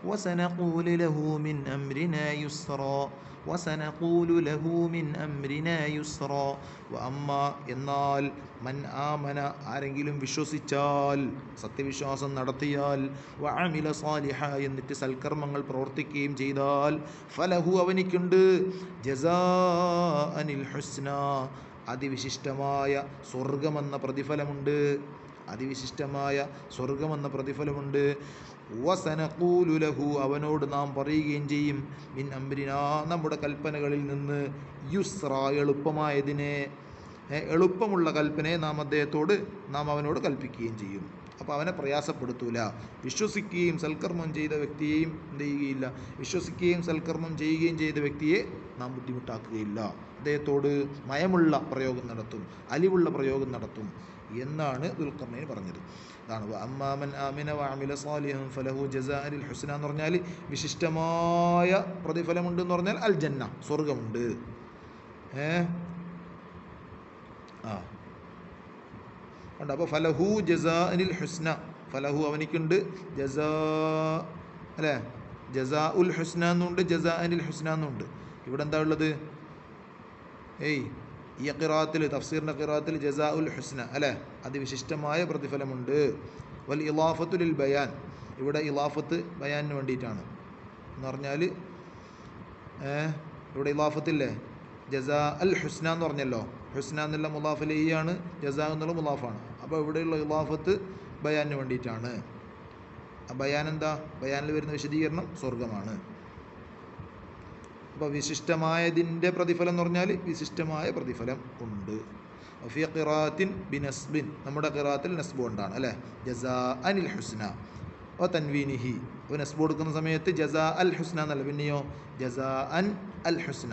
A: وسنقول له من أمرنا يسرا وسنقول له من أمرنا يسرا وأما എന്നാൽ മൻ ആമന ആരെങ്കിലും വിശ്വസിച്ചാൽ സത്യവിശ്വാസം നടത്തിയാൽ വഅമില സാലിഹ എന്നിട്ട് സൽക്കർമ്മങ്ങൾ പ്രവർത്തിക്കുകയും ചെയ്താൽ ഫലഹു അവനിക്കുണ്ട് ജസാഅനിൽ ഹുസ്ന അതിവിശിഷ്ടമായ സ്വർഗമെന്ന പ്രതിഫലമുണ്ട് അതിവിശിഷ്ടമായ സ്വർഗമെന്ന പ്രതിഫലമുണ്ട് വസനഖൂലു ലഹു അവനോട് നാം പറയുകയും ചെയ്യും മിൻ അംരിനാ നമ്മുടെ കൽപ്പനകളിൽ നിന്ന് യുസ്ര എളുപ്പമായതിനെ എളുപ്പമുള്ള കൽപ്പനയെ നാം അവനോട് കൽപ്പിക്കുകയും ചെയ്യും. അപ്പോൾ അവനെ പ്രയാസപ്പെടുത്തൂല. വിശ്വസിക്കുകയും സൽക്കർമ്മം ചെയ്ത വ്യക്തിയെയും എന്ത് ചെയ്യുകയില്ല, വിശ്വസിക്കുകയും സൽക്കർമ്മം ചെയ്യുകയും ചെയ്ത വ്യക്തിയെ നാം ബുദ്ധിമുട്ടാക്കുകയില്ല. അദ്ദേഹത്തോട് മയമുള്ള പ്രയോഗം നടത്തും, അലിവുള്ള പ്രയോഗം നടത്തും എന്നാണ് ദുൽഖർനൈൻ പറഞ്ഞത്. അതാണ് അമ്മാമൻ ആമിന വഅമില സാലിഹൻ ഫലഹു ജസാഅനിൽ ഹുസ്ന എന്ന് പറഞ്ഞാൽ വിശിഷ്ടമായ പ്രതിഫലമുണ്ടെന്ന് പറഞ്ഞാൽ അൽ ജന്ന സ്വർഗമുണ്ട്. ഉണ്ട്. അപ്പോൾ ഫലഹു ജസാഅനിൽ ഹുസ്ന, ഫലഹു അവനിക്കുണ്ട് ജസാ അല്ലേ, ജസാ ഉൽ ഹുസ്ന എന്നുണ്ട്, ജസാഅനിൽ ഹുസ്ന എന്നുണ്ട്. ഇവിടെ എന്താ ഉള്ളത്? ഈ ഖിറാഅത്തിൽ തഫ്സീറിൻ്റെ ഖിറാഅത്തിൽ ജസാ ഉൽ ഹുസ്ന അല്ലേ, അതിവിശിഷ്ടമായ പ്രതിഫലമുണ്ട്. വൽ ഇളാഫത്തു ലിൽ ബയാൻ, ഇവിടെ ഇളാഫത്ത് ബയാനിന് വേണ്ടിയിട്ടാണ് എന്ന് പറഞ്ഞാൽ ഇവിടെ ഇളാഫത്തില്ലേ ജസാ അൽ ഹുസ്ന എന്ന് പറഞ്ഞല്ലോ, ഹുസ്ന എന്നുള്ള മുലാഫ് ഇലൈഹിയാണ്, ജസാ എന്നുള്ള മുലാഫാണ്. അപ്പോൾ ഇവിടെയുള്ള ഇളാഫത്ത് ബയാനിന് വേണ്ടിയിട്ടാണ്. ആ ബയാൻ എന്താ? ബയാനിൽ വരുന്ന വിശദീകരണം സ്വർഗമാണ്. അപ്പോൾ വിശിഷ്ടമായതിൻ്റെ പ്രതിഫലം എന്ന് പറഞ്ഞാൽ വിശിഷ്ടമായ പ്രതിഫലം ഉണ്ട്. ഫി ഖിറാഅത്തിൻ ബിനസ്ബിൻ, നമ്മുടെ ഖിറാഅത്തിൽ നസ്ബ് കൊണ്ടാണ് അല്ലേ, ജസാ അനിൽ ഹുസ്ന ഓ തൻവീനിഹി. അപ്പോൾ നസ്ബ് കൊടുക്കുന്ന സമയത്ത് ജസാ അൽ ഹുസ്ന എന്നല്ല, പിന്നെയോ ജസാ അൻ അൽ ഹുസ്ന,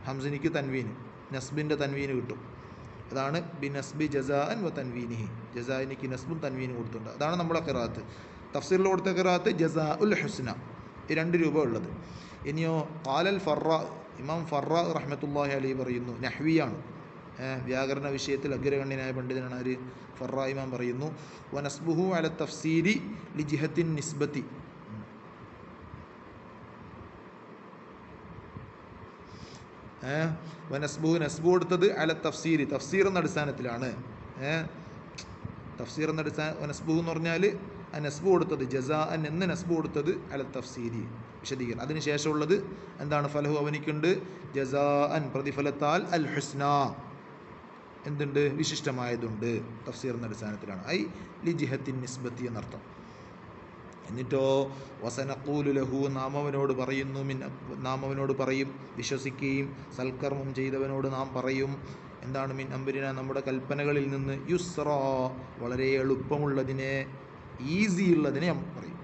A: ഹംസനിക്ക് തൻവീന്, നസ്ബിൻ്റെ തൻവീന് കിട്ടും. അതാണ് ബിനസ്ബി ജസാ അൻ വ തൻവീനിഹി, ജസാഇനിക്ക് നസ്ബും തൻവീനും കൊടുത്തിട്ടുണ്ട്. അതാണ് നമ്മുടെ ഖിറാഅത്ത്. തഫ്സീറിൽ കൊടുത്ത ഖിറാഅത്ത് ജസാ ഉൽ ഹുസ്ന, ഈ 2 രൂപ ഉള്ളത്. ഇനിയോ ഖാലൽ ഫറ, ഇമാം ഫറ റഹ്മത്തുള്ളാഹി അലൈഹി പറയുന്നു, നഹ്വിയാണ്, വ്യാകരണ വിഷയത്തിൽ അഗ്രഗണ്യനായ പണ്ഡിതനാണ് ആര്? ഫറ ഇമാം പറയുന്നു, വനസ്ബുഹു അല തഫ്സീരി ലിജിഹത്തിൻ നിസ്ബത്തി, വനസ്ബുഹു നസ്ബു കൊടുത്തത് അല തഫ്സീരി, തഫ്സീർ എന്ന അടിസ്ഥാനത്തിലാണ്. തഫ്സീർ എന്ന അടിസ്ഥാന നസ്ബുഹു എന്ന് പറഞ്ഞാൽ ആ നസ്ബ് കൊടുത്തത് ജസാ അൻ എന്ന് നസ്ബ് കൊടുത്തത് അല തഫ്സീരി വിശദീകരണം. അതിനുശേഷമുള്ളത് എന്താണ്? ഫലഹു അവനിക്കുണ്ട് ജസാ അൻ പ്രതിഫലത്താൽ അൽ ഹുസ്ന എന്തുണ്ട്? വിശിഷ്ടമായതുണ്ട്. തഫ്സീർ എന്ന അടിസ്ഥാനത്തിലാണ്. ഐ ലി ജിഹത്തിൻ നിസ്ബത്തി എന്നർത്ഥം. എന്നിട്ടോ വസനഖൂലു ലഹു നാം അവനോട് പറയുന്നു, നാം അവനോട് പറയും, വിശ്വസിക്കുകയും സൽക്കർമ്മം ചെയ്തവനോട് നാം പറയും എന്താണ്? മിൻ അംരിന നമ്മുടെ കൽപ്പനകളിൽ നിന്ന് യുസ്ര വളരെ എളുപ്പമുള്ളതിനെ, ഈസി ഉള്ളതിനെ പറയും.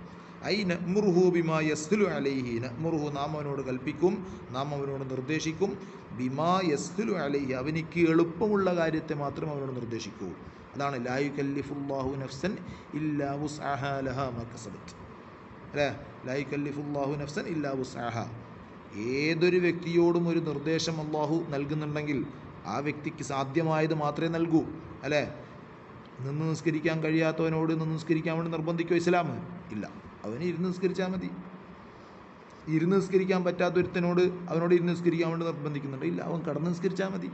A: ഐ നഅ്മുറുഹു ബിമാ യസ്ഹുലു അലൈഹി, നഅ്മുറുഹു നാം അവനോട് കൽപ്പിക്കും, നാം അവനോട് നിർദ്ദേശിക്കും, ബിമാ യസ്ഹുലു അലൈഹി അവനിക്ക് എളുപ്പമുള്ള കാര്യത്തെ മാത്രം അവനോട് നിർദ്ദേശിക്കൂ. അതാണ് ലാ യുകല്ലിഫുല്ലാഹു നഫ്സൻ ഇല്ലാ വുസ്അഹാ ലഹാ മാ കസബത് അല്ലേ, ലാ യുകല്ലിഫുല്ലാഹു നഫ്സൻ ഇല്ലാ വുസ്അഹാ. ഏതൊരു വ്യക്തിയോടും ഒരു നിർദ്ദേശം അള്ളാഹു നൽകുന്നുണ്ടെങ്കിൽ ആ വ്യക്തിക്ക് സാധ്യമായത് മാത്രമേ നൽകൂ അല്ലേ. നിന്ന് നിസ്കരിക്കാൻ കഴിയാത്തവനോട് നിന്ന് നിസ്കരിക്കാൻ വേണ്ടി നിർബന്ധിക്കുമോ ഇസ്ലാം? ഇല്ല, അവന് ഇരുന്ന് നിസ്കരിച്ചാൽ മതി. ഇരുന്ന് നിസ്കരിക്കാൻ പറ്റാത്തൊരുത്തനോട് അവനോട് ഇരുന്ന് നിസ്കരിക്കാൻ വേണ്ടി നിർബന്ധിക്കുന്നുണ്ട്? ഇല്ല, അവൻ കടന്ന് നിസ്കരിച്ചാൽ മതി.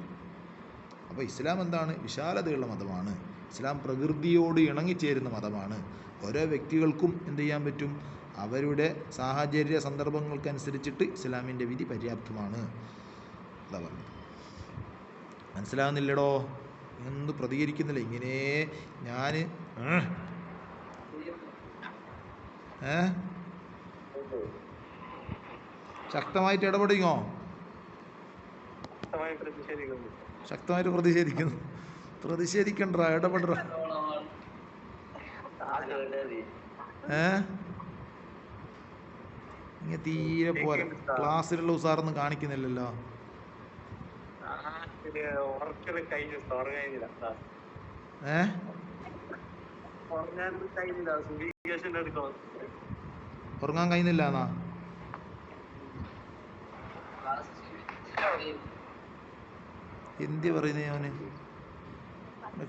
A: അപ്പോൾ ഇസ്ലാം എന്താണ്? വിശാലതയുള്ള മതമാണ്. ഇസ്ലാം പ്രകൃതിയോട് ഇണങ്ങിച്ചേരുന്ന മതമാണ്. ഓരോ വ്യക്തികൾക്കും എന്ത് ചെയ്യാൻ പറ്റും? അവരുടെ സാഹചര്യ സന്ദർഭങ്ങൾക്കനുസരിച്ചിട്ട് ഇസ്ലാമിൻ്റെ വിധി പര്യാപ്തമാണ്. അതാ പറഞ്ഞത്. മനസ്സിലാകുന്നില്ലടോ? ഇങ്ങനൊന്നും പ്രതികരിക്കുന്നില്ല. ഇങ്ങനെ ഞാൻ ശക്തമായിട്ട് ഇടപെടുകയോ? ശക്തമായിട്ട് പ്രതിഷേധിക്കുന്നു. പ്രതിഷേധിക്കണ്ട, ഇടപെട. ഇങ്ങനെ തീരെ പോരാ. ക്ലാസ്സിലുള്ള ഉസാറൊന്നും കാണിക്കുന്നില്ലല്ലോ. ഉറങ്ങാൻ കഴിയുന്നില്ല എന്നാ? എന്തി പറയുന്നേ അവന്?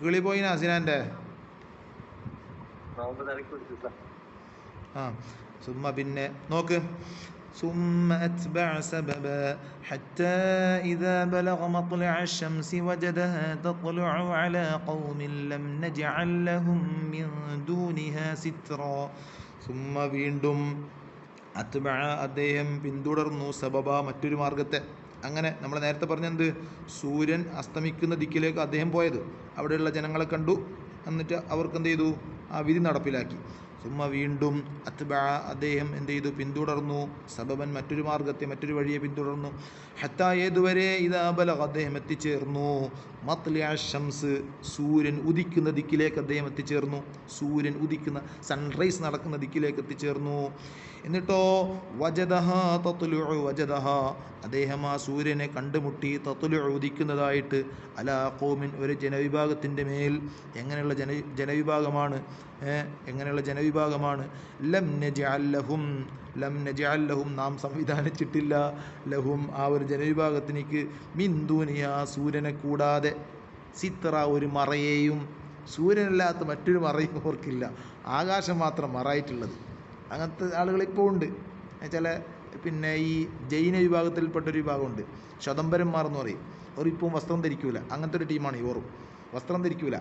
A: കിളി പോയിനാ സിനാൻ്റെ ആ സുമ്മ പിന്നെ നോക്ക് ثم أتبع سببا حتى إذا بلغ مطلع الشمس وجدها تطلع على قوم لم نجعل لهم من دونها سترا ثم വീണ്ടും അത്ബഅ അദ്ദേഹം പിന്തുടർന്നു സബബ മറ്റൊരു മാർഗത്തെ. അങ്ങനെ നമ്മൾ നേരത്തെ പറഞ്ഞെന്ത്, സൂര്യൻ അസ്തമിക്കുന്ന ദിക്കിലേക്ക് അദ്ദേഹം പോയത്, അവിടെയുള്ള ജനങ്ങളെ കണ്ടു, എന്നിട്ട് അവർക്ക് എന്ത് ചെയ്തു, ആ വിധി നടപ്പിലാക്കി. സുമ്മ വീണ്ടും അത്ബഅ അദ്ദേഹം എന്ത് ചെയ്തു, പിന്തുടർന്നു സബബൻ മറ്റൊരു മാർഗത്തെ, മറ്റൊരു വഴിയെ പിന്തുടർന്നു. ഹത്താ ഏതുവരെ, ഇദാ ബലഗ അദ്ദേഹം എത്തിച്ചേർന്നു, മത്ലിഅ ശംസ് സൂര്യൻ ഉദിക്കുന്ന ദിക്കിലേക്ക് അദ്ദേഹം എത്തിച്ചേർന്നു, സൂര്യൻ ഉദിക്കുന്ന സൺറൈസ് നടക്കുന്ന ദിക്കിലേക്ക് എത്തിച്ചേർന്നു. എന്നിട്ടോ വജദഹ തത്ലുഉ വജദഹ അദ്ദേഹം ആ സൂര്യനെ കണ്ടുമുട്ടി, തത്ലുഉ ഉദിക്കുന്നതായിട്ട്, അലാ ഖൗമിൻ ഒരു ജനവിഭാഗത്തിൻ്റെ മേൽ. എങ്ങനെയുള്ള ജനവിഭാഗമാണ്, എങ്ങനെയുള്ള ജനവിഭാഗമാണ്, ലം നജ്അൽ ലഹും നാം സംവിധാനിച്ചിട്ടില്ല, ലഹും ആ ഒരു ജനവിഭാഗത്തിലേക്ക്, മിൻ ദൂനിയ സൂര്യനെ കൂടാതെ, സിത്ര ഒരു മറയെയും, സൂര്യനല്ലാത്ത മറ്റൊരു മറയും അവർക്കില്ല, ആകാശം മാത്രം മറയായിട്ടുള്ളത്. അങ്ങനത്തെ ആളുകൾ ഇപ്പോൾ ഉണ്ട്. ചില പിന്നെ ഈ ജൈന വിഭാഗത്തിൽപ്പെട്ടൊരു വിഭാഗമുണ്ട്, ശതംബരന്മാർ എന്ന് പറയും. അവർ ഇപ്പം വസ്ത്രം ധരിക്കൂല, അങ്ങനത്തെ ഒരു ടീമാണ് ഇവറും. വസ്ത്രം ധരിക്കൂല,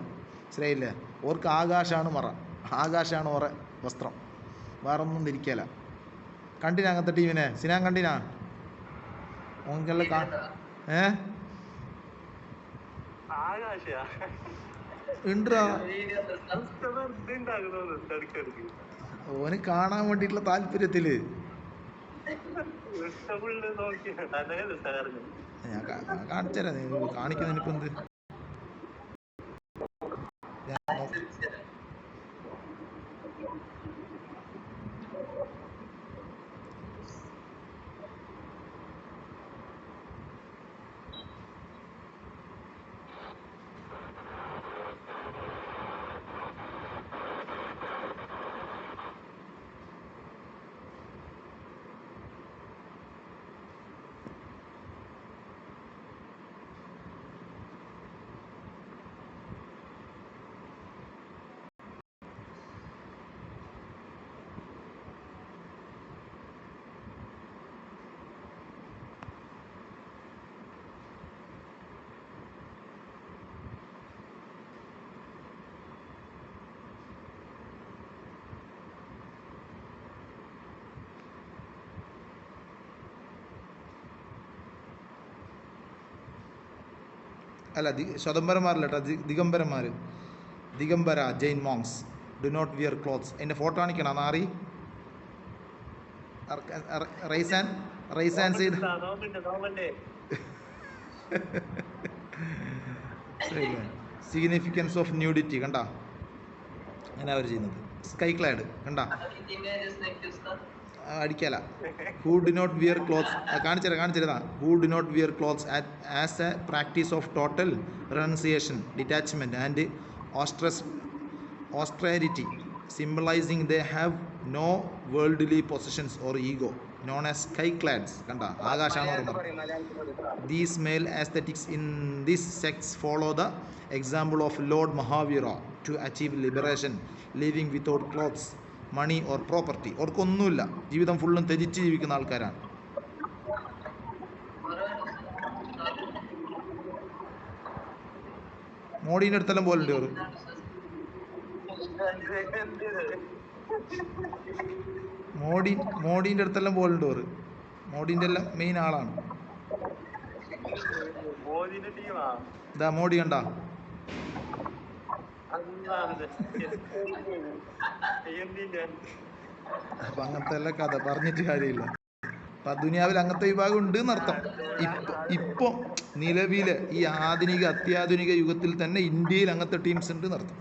A: ശരിയല്ലേ? ഓർക്ക് ആകാശമാണ് മറ, ആകാശമാണ് ഓറെ വസ്ത്രം, വേറൊന്നും ധരിക്കല. കണ്ടിനാ അങ്ങനത്തെ ടീമിനെ? സിനാൻ കണ്ടിനാ? ഓങ്കെല്ലാം ഉണ്ടോ? ഓന് കാണാൻ വേണ്ടിയിട്ടുള്ള താല്പര്യത്തില് ഞാൻ കാണിച്ചുതരാം. നീ കാണിക്കുന്നതിനിപ്പോ എന്ത്? അല്ല, സ്വതംബരന്മാരല്ല കേട്ടോ, Digambara Jain monks do not wear clothes. എൻ്റെ ഫോട്ടോ കാണിക്കണം നാറി. റൈസാൻ ചെയ്ത് സിഗ്നിഫിക്കൻസ് ഓഫ് ന്യൂഡിറ്റി കണ്ട, അങ്ങനെ അവർ ചെയ്യുന്നത്. സ്കൈ ക്ലാഡ് കണ്ട, അടിക്കല. Who do not wear clothes കാണിച്ചിരുന്ന who do not wear clothes as a practice of total renunciation, detachment and austerity, symbolising they have no worldly possessions or ego, known as sky clads. കണ്ട, ആകാശാണ് പറയുന്നത്. These male ascetics in this sect follow the example of lord Mahavira to achieve liberation, living without clothes, money or property. അവർക്കൊന്നുമില്ല, ജീവിതം ഫുള്ളും ത്യജിച്ച് ജീവിക്കുന്ന ആൾക്കാരാണ്. മോഡീൻ്റെ അടുത്തെല്ലാം പോലുണ്ട് അവർ. മോഡീൻ്റെ അടുത്തെല്ലാം പോലുണ്ട് അവർ. മോഡീൻ്റെ എല്ലാം മെയിൻ ആളാണ്. ഇതാ മോഡി കണ്ട. അപ്പൊ അങ്ങനത്തെ എല്ലാ കഥ പറഞ്ഞിട്ട് കാര്യമില്ല. അപ്പൊ ദുനിയാവിൽ അങ്ങനത്തെ വിഭാഗം ഉണ്ട് എന്നർത്ഥം. ഇപ്പൊ നിലവിലെ ഈ അത്യാധുനിക യുഗത്തിൽ തന്നെ ഇന്ത്യയിൽ അങ്ങനത്തെ ടീംസ് ഉണ്ട് എന്നർത്ഥം.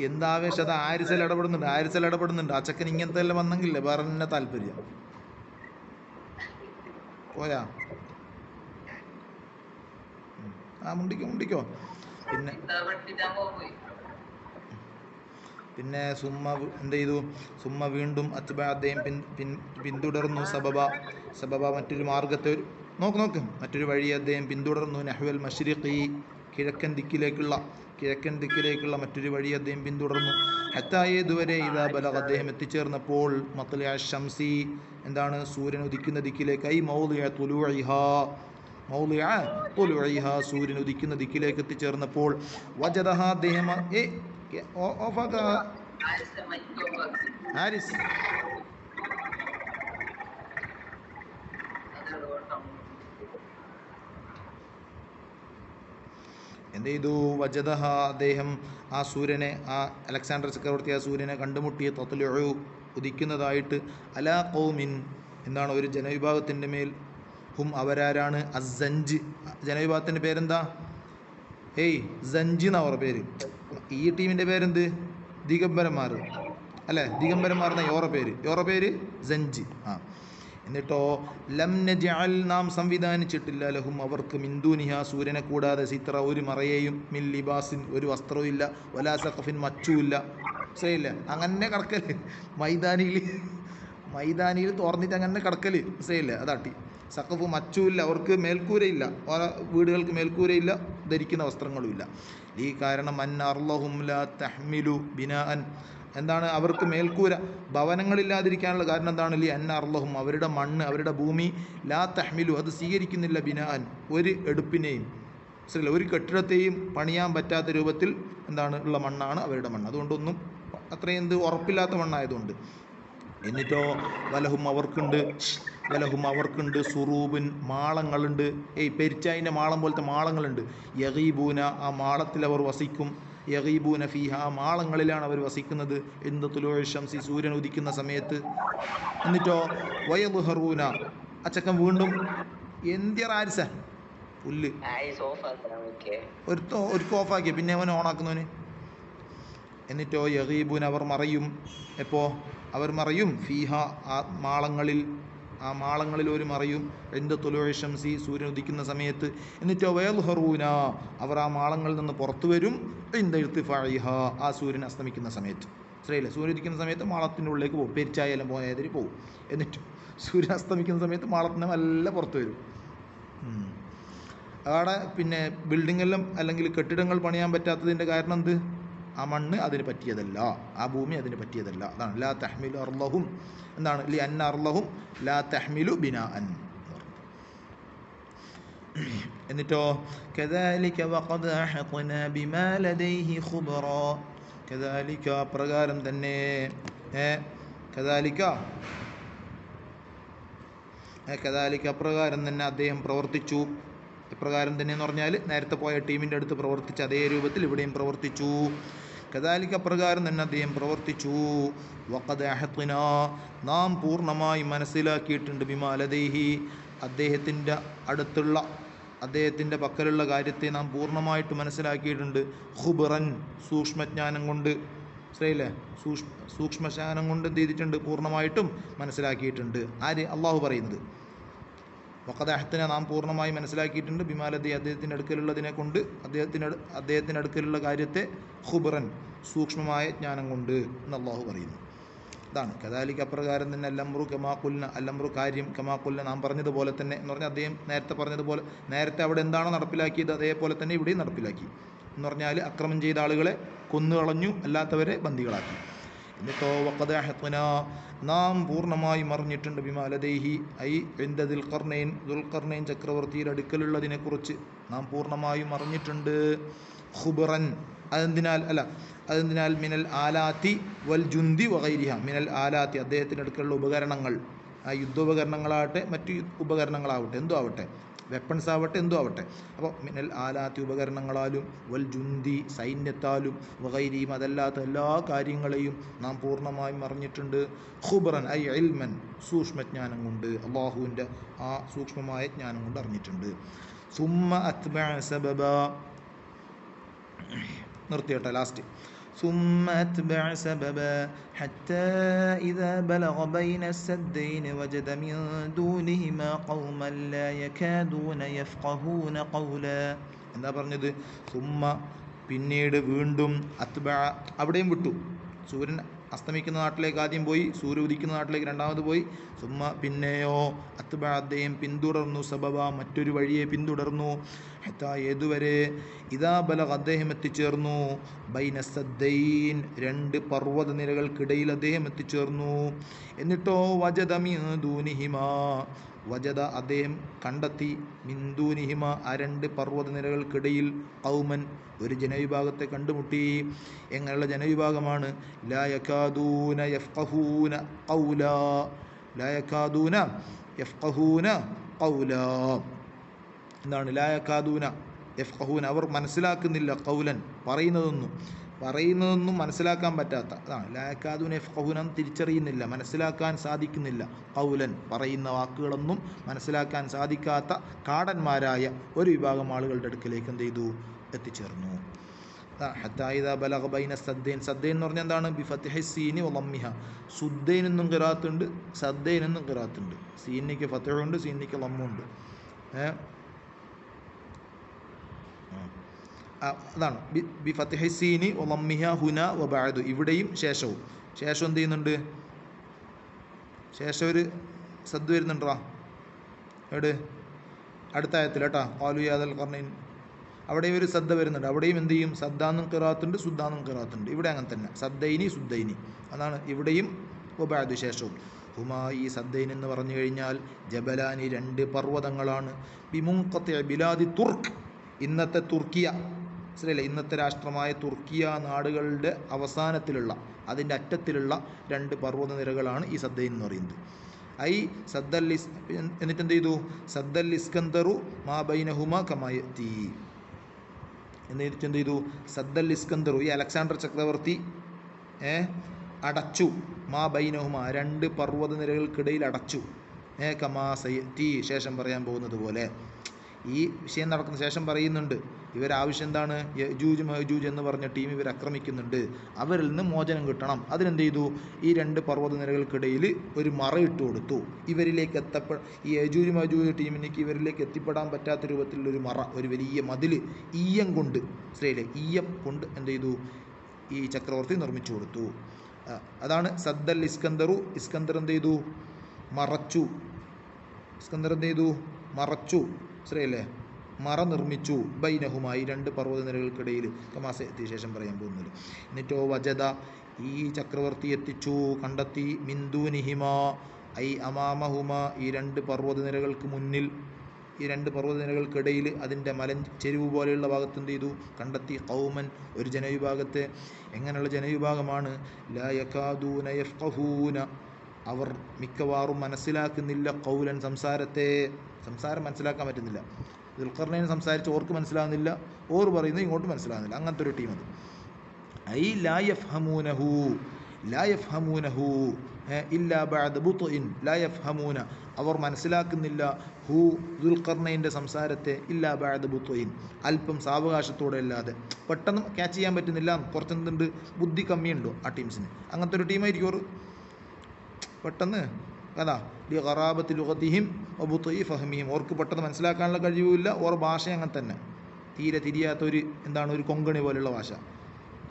A: എന്താവേശം, അത് ആരിസൽ ഇടപെടുന്നുണ്ട്. ആ ചെക്കൻ ഇങ്ങനത്തെ എല്ലാം വന്നെങ്കിലേ വേറെ തന്നെ താല്പര്യം. പോയാ മുണ്ടിക്കോ. പിന്നെ സുമ്മ എന്ത് ചെയ്തു, സുമ്മ വീണ്ടും അത്ബഅ അദ്ദേഹം പിന്തുടർന്നു സബബ മറ്റൊരു നോക്ക് മറ്റൊരു വഴി അദ്ദേഹം പിന്തുടർന്നു. നഹ്വൽ മശ്രിഖി, കിഴക്കൻ ദിക്കിലേക്കുള്ള മറ്റൊരു വഴി അദ്ദേഹം പിന്തുടർന്നു. ഹത്തായേതുവരെ ഇതാ ബലഗ, അദ്ദേഹം എത്തിച്ചേർന്നപ്പോൾ മത്ലഅ ശംസി, എന്താണ്, സൂര്യൻ ഉദിക്കുന്ന ദിക്കിലേക്ക്, ഐ മൗളിഅ തുലൂഇഹാ, സൂര്യൻ ഉദിക്കുന്ന ദിക്കിലേക്ക് എത്തിച്ചേർന്നപ്പോൾ വജദഹ, അദ്ദേഹം ഹാരിസ് എന്ത് ചെയ്തു? വജദഹ, അദ്ദേഹം ആ സൂര്യനെ, ആ അലക്സാണ്ടർ ചക്രവർത്തി ആ സൂര്യനെ കണ്ടുമുട്ടിയ തത്ലുഉ, ഉദിക്കുന്നതായിട്ട്, അലാ ഖൗമിൻ, എന്താണ്, ഒരു ജനവിഭാഗത്തിൻ്റെ മേൽ, ഹും, അവരാരാണ്, അസ്സഞ്ച്, ജനവിഭാഗത്തിൻ്റെ പേരെന്താ, സഞ്ച് എന്നാ അവരുടെ പേര്. ഈ ടീമിൻ്റെ പേരെന്ത്? ദിഗംബരന്മാർ അല്ലേ, ദിഗംബരന്മാർ എന്ന യോറ പേര് സഞ്ച്. എന്നിട്ടോ ലം നജ്അൽ, നാം സംവിധാനിച്ചിട്ടില്ല, ലഹും, അവർക്ക്, മിൻ ദൂനിഹ, സൂര്യനെ കൂടാതെ, സിത്ര, ഒരു മറയെയും, മിൻ ലിബാസിൻ, ഒരു വസ്ത്രവും ഇല്ല, വലാ സഖഫിൻ, മച്ചുമില്ല. ശരിയില്ല, അങ്ങനെ കിടക്കല് മൈതാനിയിൽ തോർന്നിട്ട് അങ്ങനെ കിടക്കല്, ശരിയില്ല, അതാട്ടി. സഖഫ്, മച്ചുമില്ല, അവർക്ക് മേൽക്കൂരയില്ല, ഓരോ വീടുകൾക്ക് മേൽക്കൂരയില്ല, ധരിക്കുന്ന വസ്ത്രങ്ങളുമില്ല. ഈ കാരണം അർലഹും ലാ തഹ്മിലു ബിനാഅൻ, എന്താണ്, അവർക്ക് മേൽക്കൂര, ഭവനങ്ങളില്ലാതിരിക്കാനുള്ള കാരണം എന്താണ്? അർലഹും, അവരുടെ മണ്ണ്, അവരുടെ ഭൂമി, ലാ തഹ്മിലു, അത് സ്വീകരിക്കുന്നില്ല, ബിനാഅൻ, ഒരു എടുപ്പിനെയും, ശരിയല്ല, ഒരു കെട്ടിടത്തെയും പണിയാൻ പറ്റാത്ത രൂപത്തിൽ എന്താണ് ഉള്ള മണ്ണാണ് അവരുടെ മണ്ണ്. അതുകൊണ്ടൊന്നും അത്രയും ഉറപ്പില്ലാത്ത മണ്ണായതുകൊണ്ട്. എന്നിട്ടോ വലഹും, അവർക്കുണ്ട് സുറൂബിൻ, മാളങ്ങളുണ്ട്, പെരിച്ചായിൻ്റെ മാളം പോലത്തെ മാളങ്ങളുണ്ട്. യഗീബൂന, ആ മാളത്തിൽ അവർ വസിക്കും. യഗീബൂന ഫീഹ, ആ മാളങ്ങളിലാണ് അവർ വസിക്കുന്നത്. എന്ത് തുലൂഇ ശംസി, സൂര്യൻ ഉദിക്കുന്ന സമയത്ത്. എന്നിട്ടോ വയദ്ഹറൂന, അച്ചക്കൻ വീണ്ടും എന്തിയർ ആരിസ പുല്ല് ഒരു ഓഫാക്കിയ പിന്നെ അവൻ ഓണാക്കുന്നവന്. എന്നിട്ടോ യഗീബൂൻ, അവർ മറയും. എപ്പോൾ അവർ മറയും? ഫീഹ, ആ മാളങ്ങളിൽ ഒരു മറയും. എന്ത് തുലൂഇ ശംസി, സൂര്യൻ ഉദിക്കുന്ന സമയത്ത്. എന്നിട്ടോ വയദ്ഹറൂന, അവർ ആ മാളങ്ങളിൽ നിന്ന് പുറത്തു വരും. ഇന്ദ ഇർതിഫാഇഹ, ആ സൂര്യൻ അസ്തമിക്കുന്ന സമയത്ത്. ശരിയല്ലേ, സൂര്യൻ ഉദിക്കുന്ന സമയത്ത് മാളത്തിൻ്റെ ഉള്ളിലേക്ക് പോകും, പെരിച്ചായെല്ലാം പോയതിൽ പോകും. എന്നിട്ട് സൂര്യൻ അസ്തമിക്കുന്ന സമയത്ത് മാളത്തിന് നല്ല പുറത്തു വരും. അവിടെ പിന്നെ ബിൽഡിങ്ങെല്ലാം അല്ലെങ്കിൽ കെട്ടിടങ്ങൾ പണിയാൻ പറ്റാത്തതിൻ്റെ കാരണം എന്ത്? ആ മണ്ണ് അതിന് പറ്റിയതല്ല, ആ ഭൂമി അതിന് പറ്റിയതല്ല. അതാണ് ലാ തഹ്മിലു അർലഹും, എന്താണ്, ലി അന്ന അർലഹും ലാ തഹ്മിലു ബിനാഅൻ. എന്നിട്ടോ കദാലിക വഖദ് അഹത്നാ ബിമാ ലദൈഹി ഖുബ്റാ, കദാലിക, പ്രകാരം തന്നെ, കദാലിക അപ്രകാരം തന്നെ അദ്ദേഹം പ്രവർത്തിച്ചു. ഇപ്രകാരം തന്നെ എന്ന് പറഞ്ഞാൽ നേരത്തെ പോയ ടീമിൻ്റെ അടുത്ത് പ്രവർത്തിച്ച അതേ രൂപത്തിൽ ഇവിടെയും പ്രവർത്തിച്ചു. കദാലിക അപ്രകാരം തന്നെ അദ്ദേഹം പ്രവർത്തിച്ചു. വഖദ് അഹത്നാ, നാം പൂർണ്ണമായി മനസ്സിലാക്കിയിട്ടുണ്ട്, ബിമാ ലദൈഹി, അദ്ദേഹത്തിൻ്റെ പക്കലുള്ള കാര്യത്തെ നാം പൂർണ്ണമായിട്ട് മനസ്സിലാക്കിയിട്ടുണ്ട്. ഖുബ്റൻ, സൂക്ഷ്മജ്ഞാനം കൊണ്ട്, ശരിയല്ലേ, സൂക്ഷ്മജ്ഞാനം കൊണ്ട് എന്ത് ചെയ്തിട്ടുണ്ട്? പൂർണ്ണമായിട്ടും മനസ്സിലാക്കിയിട്ടുണ്ട്. ആര്? അള്ളാഹു പറയുന്നത്. വഖദ് അഹത്നാ, നാം പൂർണ്ണമായി മനസ്സിലാക്കിയിട്ടുണ്ട്, ബിമാ ലദൈഹി, അദ്ദേഹത്തിൻ്റെ അടുക്കലുള്ളതിനെ കൊണ്ട്, അദ്ദേഹത്തിൻ്റെ അടുക്കലുള്ള കാര്യത്തെ, ഖുബ്റൻ, സൂക്ഷ്മമായ ജ്ഞാനം കൊണ്ട് എന്ന് അള്ളാഹു പറയുന്നു. ഇതാണ് കദാലിക അപ്രകാരം തന്നെ, അല്ലംറു കമാക്കുല്ല, അല്ലംറു കാര്യം, കമാക്കുല്ല, നാം പറഞ്ഞതുപോലെ തന്നെ എന്ന് പറഞ്ഞാൽ അദ്ദേഹം നേരത്തെ പറഞ്ഞതുപോലെ, നേരത്തെ അവിടെ എന്താണോ നടപ്പിലാക്കിയത് അതേപോലെ തന്നെ ഇവിടെയും നടപ്പിലാക്കി എന്ന് പറഞ്ഞാൽ അക്രമം ചെയ്ത ആളുകളെ കൊന്നുകളഞ്ഞു, അല്ലാത്തവരെ ബന്ദികളാക്കി. എന്നിട്ടോ വഖദ് അഹത്നാ, നാം പൂർണ്ണമായും അറിഞ്ഞിട്ടുണ്ട്, ബിമാ ലദൈഹി, ഐ ഇൻദ ദുൽഖർനൈൻ ചക്രവർത്തിയുടെ അടുക്കലുള്ളതിനെക്കുറിച്ച് നാം പൂർണ്ണമായും അറിഞ്ഞിട്ടുണ്ട്. ഖുബ്റൻ, അതെന്തിനാൽ മിനൽ ആലാത്തി വൽ ജുന്തി വഗൈരിഹ, മിനൽ ആലാത്തി, അദ്ദേഹത്തിൻ്റെ അടുക്കലുള്ള ഉപകരണങ്ങൾ, ആ യുദ്ധോപകരണങ്ങളാവട്ടെ മറ്റു ഉപകരണങ്ങളാവട്ടെ, എന്തോ ആവട്ടെ, വെപ്പൺസ് ആവട്ടെ, എന്തോ ആവട്ടെ. അപ്പോൾ മിനൽ ആലാത്തി, ഉപകരണങ്ങളാലും, വൽ ജുന്തി, സൈന്യത്താലും, വഗൈരിയും, അതല്ലാത്ത എല്ലാ കാര്യങ്ങളെയും നാം പൂർണ്ണമായും അറിഞ്ഞിട്ടുണ്ട്. ഖുബ്റൻ ഐ ഇൽമൻ, സൂക്ഷ്മജ്ഞാനം കൊണ്ട്, അള്ളാഹുവിൻ്റെ ആ സൂക്ഷ്മമായ ജ്ഞാനം കൊണ്ട് അറിഞ്ഞിട്ടുണ്ട്. സുമ്മ അത്ബഅ സബബ, നിർത്തിയട്ടെ, ലാസ്റ്റ്. ثم أتبع سببا حتى إذا بلغ بين السدين وجد من دونهما قوما لا يكادون يفقهون قولا. എന്താ പറഞ്ഞത്? സുമ്മ, പിന്നീട്, വീണ്ടും, അത്ബഅ, അവിടെയും വിട്ടു, സൂര്യൻ അസ്തമിക്കുന്ന നാട്ടിലേക്ക് ആദ്യം പോയി, സൂര്യ ഉദിക്കുന്ന നാട്ടിലേക്ക് രണ്ടാമത് പോയി. സുമ്മ പിന്നെയോ അത്ബ അദ്ദേഹം പിന്തുടർന്നു, സബബ മറ്റൊരു വഴിയെ പിന്തുടർന്നു. ഹത്താ ഏതുവരെ ഇദാ ബലഗ അദ്ദേഹം എത്തിച്ചേർന്നു ബൈന സദ്ദൈൻ രണ്ട് പർവ്വത നിരകൾക്കിടയിൽ അദ്ദേഹം എത്തിച്ചേർന്നു. എന്നിട്ടോ വജദ മിൻ ദൂനിഹിമാ വജദ അദ്ദേഹം കണ്ടെത്തി മിന്ദൂനിഹിമ ആ രണ്ട് പർവ്വത നിരകൾക്കിടയിൽ ഖൗമൻ ഒരു ജനവിഭാഗത്തെ കണ്ടുമുട്ടി. എങ്ങനെയുള്ള ജനവിഭാഗമാണ്? ലാ യകാദൂന യഫ്ഖഹൂന ഖൗലാ ലാ യകാദൂന യഫ്ഖഹൂന ഖൗലാ എന്താണ് ലാ യകാദൂന യഫ്ഖഹൂന അവർ മനസ്സിലാക്കുന്നില്ല ഖൗലൻ പറയുന്നതൊന്നും മനസ്സിലാക്കാൻ പറ്റാത്ത അതാണ് ലാ യകാദൂന യഫ്ഖഹൂന തിരിച്ചറിയുന്നില്ല, മനസ്സിലാക്കാൻ സാധിക്കുന്നില്ല. ഖൗലൻ പറയുന്ന വാക്കുകളൊന്നും മനസ്സിലാക്കാൻ സാധിക്കാത്ത കാടന്മാരായ ഒരു വിഭാഗം ആളുകളുടെ അടുക്കലേക്ക് എന്ത് ചെയ്തു? എത്തിച്ചേർന്നു. ഹത്താ ഇദാ ബലഗ ബൈന സദ്ദൈൻ സദ്ദൈൻ എന്ന് പറഞ്ഞാൽ എന്താണ്? ബിഫത്ഹി സീനി വളമ്മിഹ സുദ്ദൈൻ എന്നും ഖിറാത്തുണ്ട്, സദ്ദൈൻ എന്നും ഖിറാത്തുണ്ട്. സീനിക്ക് ഫത്ഹുണ്ട്, സീനിക്ക് ലമ്മുണ്ട്. അതാണ് ബിഫത്ഹി സീനി വളമ്മിഹ ഹുന വബഅദു ഇവിടെയും ശേഷം എന്ത് ചെയ്യുന്നുണ്ട്? ശേഷം ഒരു സദ് വരുന്നുണ്ടാ എവിടെ? അടുത്ത ആയത്തിൽ കേട്ടാ ഖാലു യാദൽ ഖർനൈൻ അവിടെയും ഒരു സദ്ദ വരുന്നുണ്ട്. അവിടെയും എന്ത് ചെയ്യും? സദ്ദാന്നും ഖിറാത്തുണ്ട്, സുദ്ദാന്നും ഖിറാത്തുണ്ട്. ഇവിടെ അങ്ങനെ തന്നെ സദ്ദൈനി സുദ്ദൈനി അതാണ് ഇവിടെയും വബഅദു ശേഷവും. ഹുമാ ഈ സദ്ദൈൻ എന്ന് പറഞ്ഞു കഴിഞ്ഞാൽ ജബലാനി രണ്ട് പർവ്വതങ്ങളാണ്. ബിമുൻഖത്തി ബിലാദി തുർക്ക് ഇന്നത്തെ തുർക്കിയ മനസ്സിലല്ലേ? ഇന്നത്തെ രാഷ്ട്രമായ തുർക്കിയ നാടുകളുടെ അവസാനത്തിലുള്ള അതിൻ്റെ അറ്റത്തിലുള്ള രണ്ട് പർവ്വത നിരകളാണ് ഈ സദ്ദൈൻ എന്ന് പറയുന്നത്. ഐ സദ്ദൽ എന്നിട്ട് എന്ത് ചെയ്തു? സദ്ദൽ ഇസ്കന്ദറു മാ ബൈനഹുമാ കമായത്തി എന്നിട്ട് എന്ത് ചെയ്തു? സദ്ദൽ ഇസ്കന്ദറു ഈ അലക്സാണ്ടർ ചക്രവർത്തി അടച്ചു മാ ബൈനഹുമാ രണ്ട് പർവ്വത നിരകൾക്കിടയിൽ അടച്ചു. കമാസയത്തി ശേഷം പറയാൻ പോകുന്നത് പോലെ ഈ വിഷയം നടക്കുന്ന ശേഷം പറയുന്നുണ്ട് ഇവരാവശ്യം എന്താണ്? യജൂജ് മഅജൂജ് എന്ന് പറഞ്ഞ ടീം ഇവർ ആക്രമിക്കുന്നുണ്ട്, അവരിൽ നിന്ന് മോചനം കിട്ടണം. അതിനെന്ത് ചെയ്തു? ഈ രണ്ട് പർവ്വത നിരകൾക്കിടയിൽ ഒരു മറയിട്ട് കൊടുത്തു. ഇവരിലേക്ക് ഈ യജൂജ് മഅജൂജ് ടീമിലേക്ക് ഇവരിലേക്ക് എത്തിപ്പെടാൻ പറ്റാത്ത രൂപത്തിലുള്ളൊരു മറ, ഒരു വലിയ മതിൽ ഈയം കൊണ്ട് ഈയം കൊണ്ട് എന്ത് ചെയ്തു? ഈ ചക്രവർത്തി നിർമ്മിച്ചു കൊടുത്തു. അതാണ് സദ്ദൽ ഇസ്കന്ദറു. ഇസ്കന്ദർ എന്ത് ചെയ്തു? മറച്ചു. ഇസ്കന്ദർ എന്ത് ചെയ്തു? മറച്ചു. ശരിയല്ലേ? മറ നിർമ്മിച്ചു ബൈനഹുമായി രണ്ട് പർവ്വത നിരകൾക്കിടയിൽ കമാസെത്തിയ ശേഷം പറയാൻ പോകുന്നത്. എന്നിട്ടോ വജദ ഈ ചക്രവർത്തി എത്തിച്ചു, കണ്ടെത്തി മിന്ദൂനിഹിമ ഐ അമാമഹുമ ഈ രണ്ട് പർവ്വത നിരകൾക്ക് മുന്നിൽ ഈ രണ്ട് പർവ്വത നിരകൾക്കിടയിൽ അതിൻ്റെ ചെരുവ് പോലെയുള്ള ഭാഗത്ത് എന്ത് ചെയ്തു? കണ്ടെത്തി ഖൗമൻ ഒരു ജനവിഭാഗത്തെ. എങ്ങനെയുള്ള ജനവിഭാഗമാണ്? ലാ യകാദൂന യഫ്ഖഹൂന അവർ മിക്കവാറും മനസ്സിലാക്കുന്നില്ല ഖൗലൻ സംസാരം മനസ്സിലാക്കാൻ പറ്റുന്നില്ല. ദുൽഖർനൈൻ സംസാരിച്ച് ഓർക്ക് മനസ്സിലാകുന്നില്ല, ഓർ പറയുന്നത് ഇങ്ങോട്ട് മനസ്സിലാകുന്നില്ല. അങ്ങനത്തെ ഒരു ടീം അത്. ഐ ലാ യഫ്ഹമൂനഹു ഇല്ലാ ബഅദ ബുത്ഇൻ ലാ യഫ്ഹമൂന അവർ മനസ്സിലാക്കുന്നില്ല ദുൽഖർനൈൻ്റെ സംസാരത്തെ ഇല്ലാ ബഅദ ബുത്ഇൻ അല്പം സാവകാശത്തോടെ അല്ലാതെ. പെട്ടെന്ന് ക്യാച്ച് ചെയ്യാൻ പറ്റുന്നില്ല, കുറച്ചെന്തുണ്ട് ബുദ്ധി കമ്മിയുണ്ടോ ആ ടീംസിന്. അങ്ങനത്തെ ഒരു ടീമായിരിക്കും അവർ. പെട്ടെന്ന് അതാ ഖറാബത്തി ലുഗതിഹിം വബുത്ഇ ഫഹ്മിഹിം ഓർക്ക് പെട്ടെന്ന് മനസ്സിലാക്കാനുള്ള കഴിവില്ല. ഓർ ഭാഷ അങ്ങനെ തന്നെ തീരെ തിരിയാത്തൊരു ഒരു കൊങ്കണി പോലെയുള്ള ഭാഷ.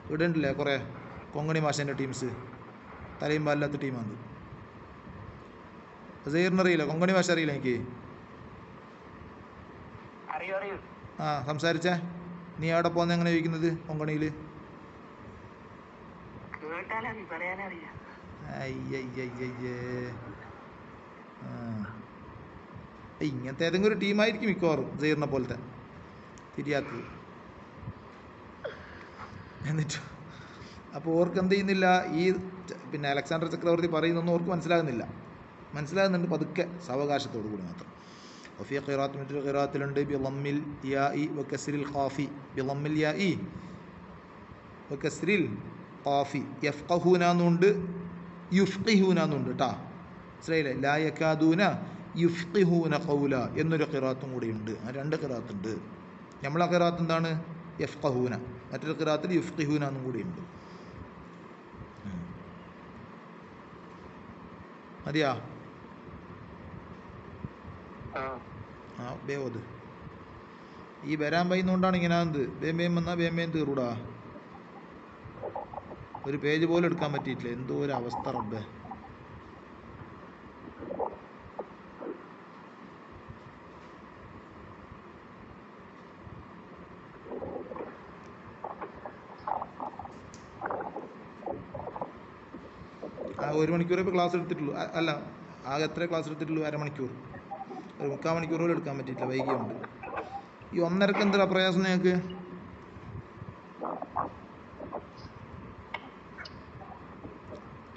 A: ഇവിടെ ഉണ്ടല്ലേ കുറേ കൊങ്കണി ഭാഷേൻ്റെ ടീംസ്, തലയും പാലില്ലാത്ത ടീമാണ്. സൈറിനറിയില്ല കൊങ്കണി ഭാഷ? അറിയില്ല എനിക്ക്. സംസാരിച്ചേ നീ എവിടെ പോകുന്ന എങ്ങനെ ചോദിക്കുന്നത് കൊങ്കണിയിൽ? ഇങ്ങനത്തെ ഏതെങ്കിലും ഒരു ടീമായിരിക്കും മിക്കവാറും സൈറിനെ പോലത്തെ തിരിയാത്തത്. എന്നിട്ട് അപ്പോൾ ഓർക്ക് എന്ത് ചെയ്യുന്നില്ല? ഈ അലക്സാണ്ടർ ചക്രവർത്തി പറയുന്നൊന്നും ഓർക്ക് മനസ്സിലാകുന്നുണ്ട് പതുക്കെ സാവകാശത്തോടു കൂടി മാത്രം. വഫി ഖിറാത്ത് മറ്റൊരു ഖിറാത്തിലുണ്ട് ബിളമ്മിൽ യാഇ വകസ്രിൽ ഖാഫി ബിളമ്മിൽ യാഇ വകസ്രിൽ ഖാഫി യഫ്ഖഹൂന എന്നുണ്ട് യുഫ്ഖിഹൂന എന്നുണ്ട് കേട്ടോ. മനസ്സിലായില്ലേ? ലാ യകാദൂന യുഫ്ഖിഹൂന ഖൗല എന്നൊരു ഖിറാത്തും കൂടിയുണ്ട്. ആ രണ്ട് ഖിറാത്തുണ്ട്. നമ്മളെ ഖിറാത്ത് എന്താണ്? യഫ്ഖഹൂന. മറ്റൊരു ഖിറാത്തിൽ യുഫ്ഖിഹൂന എന്നും കൂടിയുണ്ട്. മതിയാ? ബേവത് ഈ വരാൻ പറ്റുന്നതുകൊണ്ടാണ് ഇങ്ങനെ വേം വന്നാൽ വേം തീറൂടാ. ഒരു പേജ് പോലും എടുക്കാൻ പറ്റിയിട്ടില്ല. എന്തോ ഒരു അവസ്ഥ റബ്ബേ. ആ 1 മണിക്കൂറേ ഇപ്പോൾ ക്ലാസ് എടുത്തിട്ടുള്ളൂ. അല്ല, ആകെ എത്ര ക്ലാസ് എടുത്തിട്ടുള്ളൂ? അരമണിക്കൂർ. ഒരു 3/4 മണിക്കൂർ പോലും എടുക്കാൻ പറ്റിയിട്ടില്ല, വൈകിയുണ്ട്. ഈ 1:30ക്ക് എന്താ പ്രയാസം നിങ്ങൾക്ക്?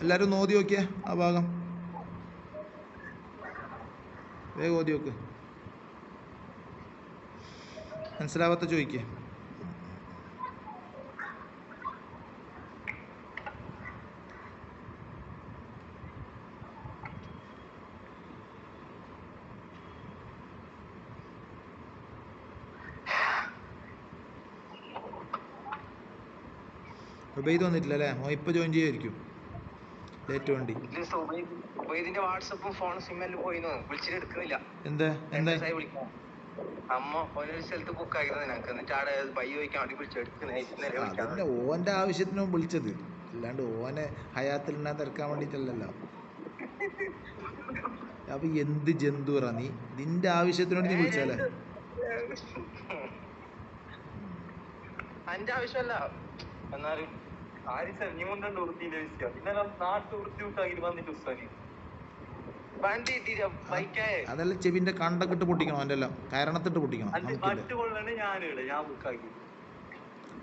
A: എല്ലാവരും ഒന്ന് ഓതി നോക്കിയേ ആ ഭാഗം. വേഗം ഓതി നോക്ക്. മനസ്സിലാവാത്ത ചോദിക്കേ. ഉബൈദ് വന്നിട്ടില്ല അല്ലേ? ഓ ഇപ്പൊ ജോയിൻ ചെയ്യുമായിരിക്കും, ലേറ്റ് വണ്ടി.
B: വാട്സപ്പും ഫോൺ സിമ്മെല്ലാം പോയി വിളിച്ചിട്ട് എടുക്കുന്നില്ല.
A: എന്താ എന്താ
B: അമ്മ ഒരു സ്ഥലത്ത് ബുക്ക് ആക്കിയത് നിനക്ക്, എന്നിട്ട് അവിടെ പയ്യ ചോദിക്കാൻ വേണ്ടി വിളിച്ചെടുക്കുന്നത്.
A: അതന്നെ ഓൻ്റെ ആവശ്യത്തിനും വിളിച്ചത്, അല്ലാണ്ട് ഓനെ ഹയാത്തിൽ തിരക്കാൻ വേണ്ടിയിട്ടല്ലല്ലോ. അപ്പൊ എന്ത് ജന്തുറാ നീ? നിന്റെ ആവശ്യത്തിനോട് നീ വിളിച്ചാലേ?
B: എന്റെ ആവശ്യമല്ല. എന്നാലും
A: അതല്ല, ചെവിന്റെ കണ്ടൊക്കെ പൊട്ടിക്കണം, അവൻ്റെ എല്ലാം കയറണത്തിട്ട് പൊട്ടിക്കണം.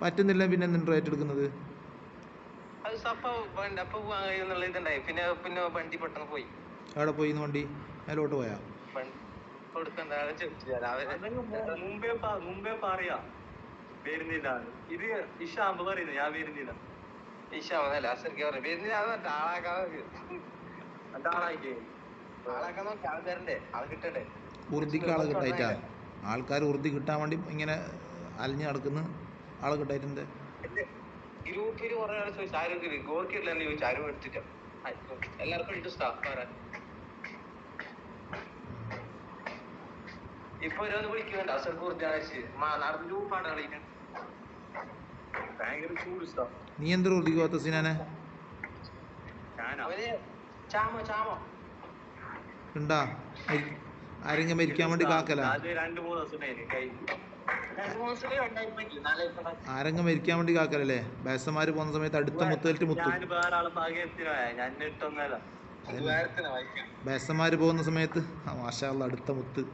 A: പറ്റുന്നില്ല, പിന്നെ എന്തിനാ റേറ്റ് എടുക്കുന്നത്?
B: പിന്നെ വണ്ടി പെട്ടെന്ന് പോയി.
A: എവിടെ പോയി വണ്ടി? മേലോട്ട് പോയാ?
B: മുമ്പേ പറയാ വരുന്നില്ല. ഇത് ഇഷാമ്പ് പറയുന്നു, ഞാൻ വരുന്നില്ല. ഇഷാമല്ല വരുന്നില്ല.
A: ഉറുദിക്ക് ആളെ കിട്ടായിട്ടാ? ആൾക്കാർ ഉറുദി കിട്ടാൻ വേണ്ടി ഇങ്ങനെ അലഞ്ഞു നടക്കുന്ന ആളെ കിട്ടായിട്ടുണ്ട്.
B: ഗ്രൂപ്പിൽ കുറെ ആൾ ചോദിച്ചു, ആരും ഗോർക്കിട്ടില്ലെന്ന് ചോദിച്ചു, ആരും എടുത്തിട്ട് എല്ലാവർക്കും ഇൻട്രസ്റ്റ് ആക്കാറ്. ഇപ്പൊ ഓരോന്ന് വിളിക്കുന്നുണ്ട്, അസർക്ക് ഉറുദിയാണിച്ച് നടന്ന് ഗ്രൂപ്പാണ് കളിക്കുന്നത്. ഭയങ്കര ടൂറിസ്റ്റാ.
A: നീ എന്തൊരു ഉറുദിക്ക് പോകാത്ത സിനാനെ? ഉണ്ടാ ആരെങ്കിലും മരിക്കാൻ വേണ്ടി കാക്കല? ആരെങ്കിലും മരിക്കാൻ വേണ്ടി കാക്കലല്ലേ? ബേസന്മാര് പോകുന്ന സമയത്ത് അടുത്ത മുത്തേറ്റ് മുത്തും. ബേസന്മാര് പോകുന്ന സമയത്ത് മാഷാ അല്ലാഹ് അടുത്ത മുത്ത്.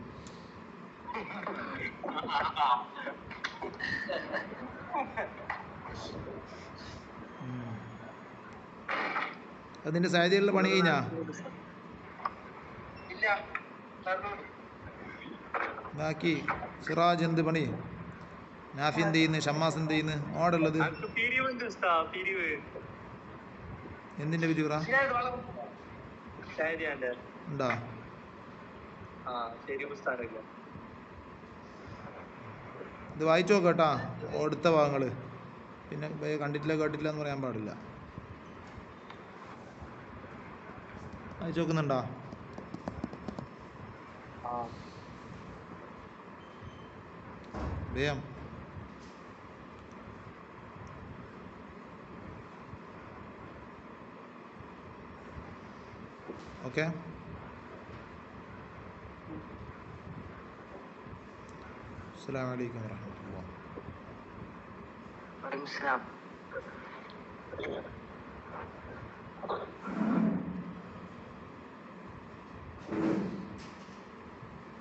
A: അതിന്റെ സാധ്യതയുള്ള പണി കഴിഞ്ഞാ? ബാക്കി സിറാജ് എന്ത് പണി? നാഫി എന്ത് ചെയ്യുന്നു? ഷമ്മാസ് എന്ത് ചെയ്യുന്നു? ഓടുള്ളത് എന്തിന്റെ പിരിവറ ഉണ്ടാ? ഇത് വായിച്ചു നോക്കട്ടാ അടുത്ത ഭാഗങ്ങള്. പിന്നെ കണ്ടിട്ടില്ല കേട്ടില്ല എന്ന് പറയാൻ പാടില്ല. വായിച്ചു നോക്കുന്നുണ്ടോ? വേം ഓക്കെ. അസ്സലാമു അലൈക്കും വറഹ്മത്തുള്ളാഹി.